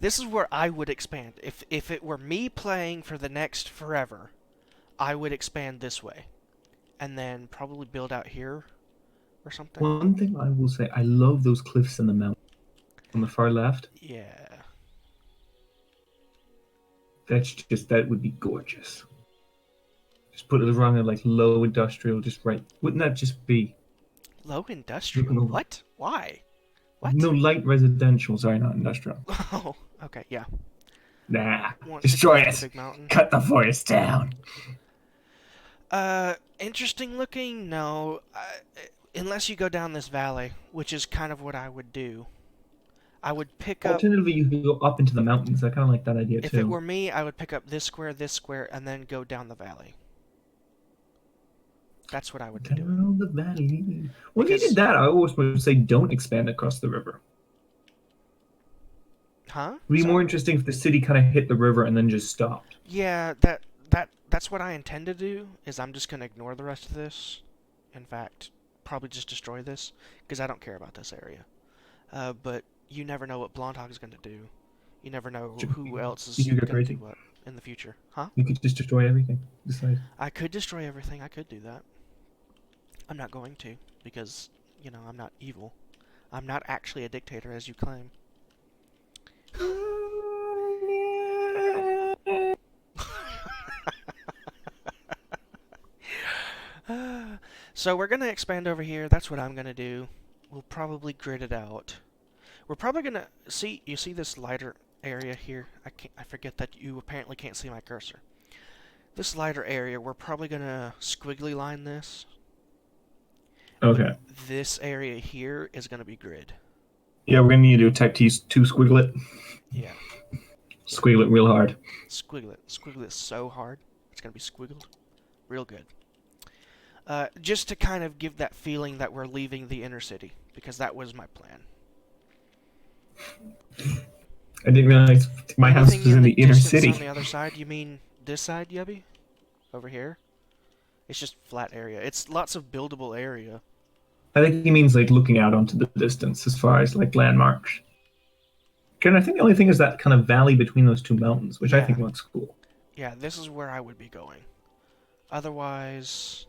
Speaker 1: This is where I would expand. If it were me playing for the next forever, I would expand this way. And then probably build out here or something.
Speaker 3: one thing I will say, I love those cliffs in the mountain on the far left.
Speaker 1: Yeah.
Speaker 3: That would be gorgeous. Just put it around in like low industrial, just right. Wouldn't that just be
Speaker 1: Low industrial?
Speaker 3: No.
Speaker 1: What? Why? What?
Speaker 3: no light residential? Sorry, not industrial.
Speaker 1: Oh, okay, yeah.
Speaker 3: Nah,
Speaker 1: Once
Speaker 3: destroy
Speaker 1: again,
Speaker 3: it.
Speaker 1: Big mountain.
Speaker 3: Cut the forest down.
Speaker 1: Interesting looking? No. Unless you go down this valley, which is kind of what I would do. I would pick up...
Speaker 3: Alternatively, you could go up into the mountains. I kind of like that idea
Speaker 1: If
Speaker 3: too.
Speaker 1: it were me, I would pick up this square, and then go down the valley. That's what I would be doing.
Speaker 3: Down the valley. Well, if you
Speaker 1: Because-
Speaker 3: did that, I always would say don't expand across the river.
Speaker 1: Huh?
Speaker 3: It'd be
Speaker 1: Sorry?
Speaker 3: more interesting if the city kind of hit the river and then just stopped.
Speaker 1: Yeah, that's what I intend to do, is I'm just going to ignore the rest of this. In fact, probably just destroy this, because I don't care about this area. But you never know what Blondhog is going to do. You never know who else is
Speaker 3: You
Speaker 1: going
Speaker 3: could
Speaker 1: to
Speaker 3: go
Speaker 1: do
Speaker 3: crazy.
Speaker 1: what in the future. Huh?
Speaker 3: You could just destroy everything. Decide.
Speaker 1: I could destroy everything. I could do that. I'm not going to, because, you know, I'm not evil. I'm not actually a dictator, as you claim. So we're going to expand over here. That's what I'm going to do. We'll probably grid it out. We're probably going to... You see this lighter area here? I forget that you apparently can't see my cursor. This lighter area, we're probably going to squiggly line this.
Speaker 3: Okay.
Speaker 1: This area here is going to be grid.
Speaker 3: Yeah, we're gonna need to do a type T2 squiggle it.
Speaker 1: Yeah.
Speaker 3: Squiggle it real hard.
Speaker 1: Squiggle it. Squiggle it so hard. It's going to be squiggled. Real good. Just to kind of give that feeling that we're leaving the inner city, because that was my plan.
Speaker 3: I didn't realize my house
Speaker 1: Anything
Speaker 3: was in the inner
Speaker 1: distance
Speaker 3: city.
Speaker 1: On the other side, you mean this side, Yubby? Over here? It's just flat area. It's lots of buildable area.
Speaker 3: I think he means like looking out onto the distance as far as like landmarks. And I think the only thing is that kind of valley between those two mountains, which I think
Speaker 1: Yeah.
Speaker 3: looks cool.
Speaker 1: Yeah, this is where I would be going. Otherwise...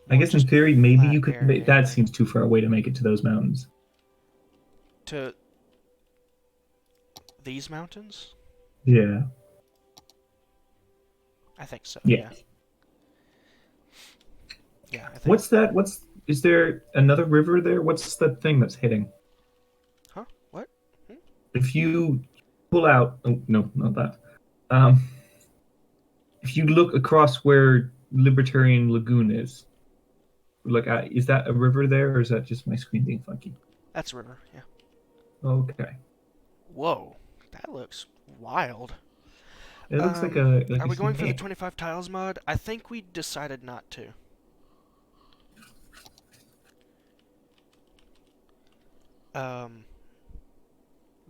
Speaker 3: I guess in
Speaker 1: just
Speaker 3: theory, maybe
Speaker 1: flat
Speaker 3: you could.
Speaker 1: area.
Speaker 3: That seems too far away to make it to those mountains.
Speaker 1: To... these mountains?
Speaker 3: Yeah.
Speaker 1: I think so,
Speaker 3: Yeah.
Speaker 1: Yeah, I think...
Speaker 3: What's that? Is there another river there? What's the thing that's hitting?
Speaker 1: Huh? What?
Speaker 3: If you pull out, oh no, not that. If you look across where Libertarian Lagoon is, is that a river there, or is that just my screen being funky?
Speaker 1: That's a river, yeah.
Speaker 3: Okay.
Speaker 1: Whoa, that looks wild.
Speaker 3: It looks like a. Like
Speaker 1: Are
Speaker 3: a
Speaker 1: we going for the
Speaker 3: snake.
Speaker 1: 25 tiles mod? I think we decided not to.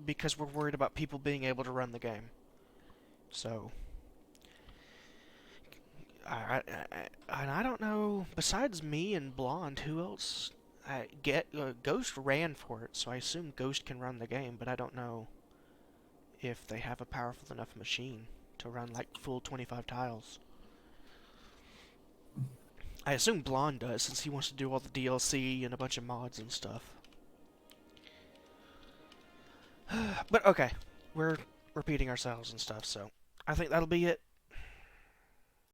Speaker 1: Because we're worried about people being able to run the game. So, and I don't know. Besides me and Blonde, who else? Ghost ran for it, so I assume Ghost can run the game, but I don't know if they have a powerful enough machine to run like full 25 tiles. I assume Blonde does, since he wants to do all the DLC and a bunch of mods and stuff. But okay, we're repeating ourselves and stuff, so I think that'll be it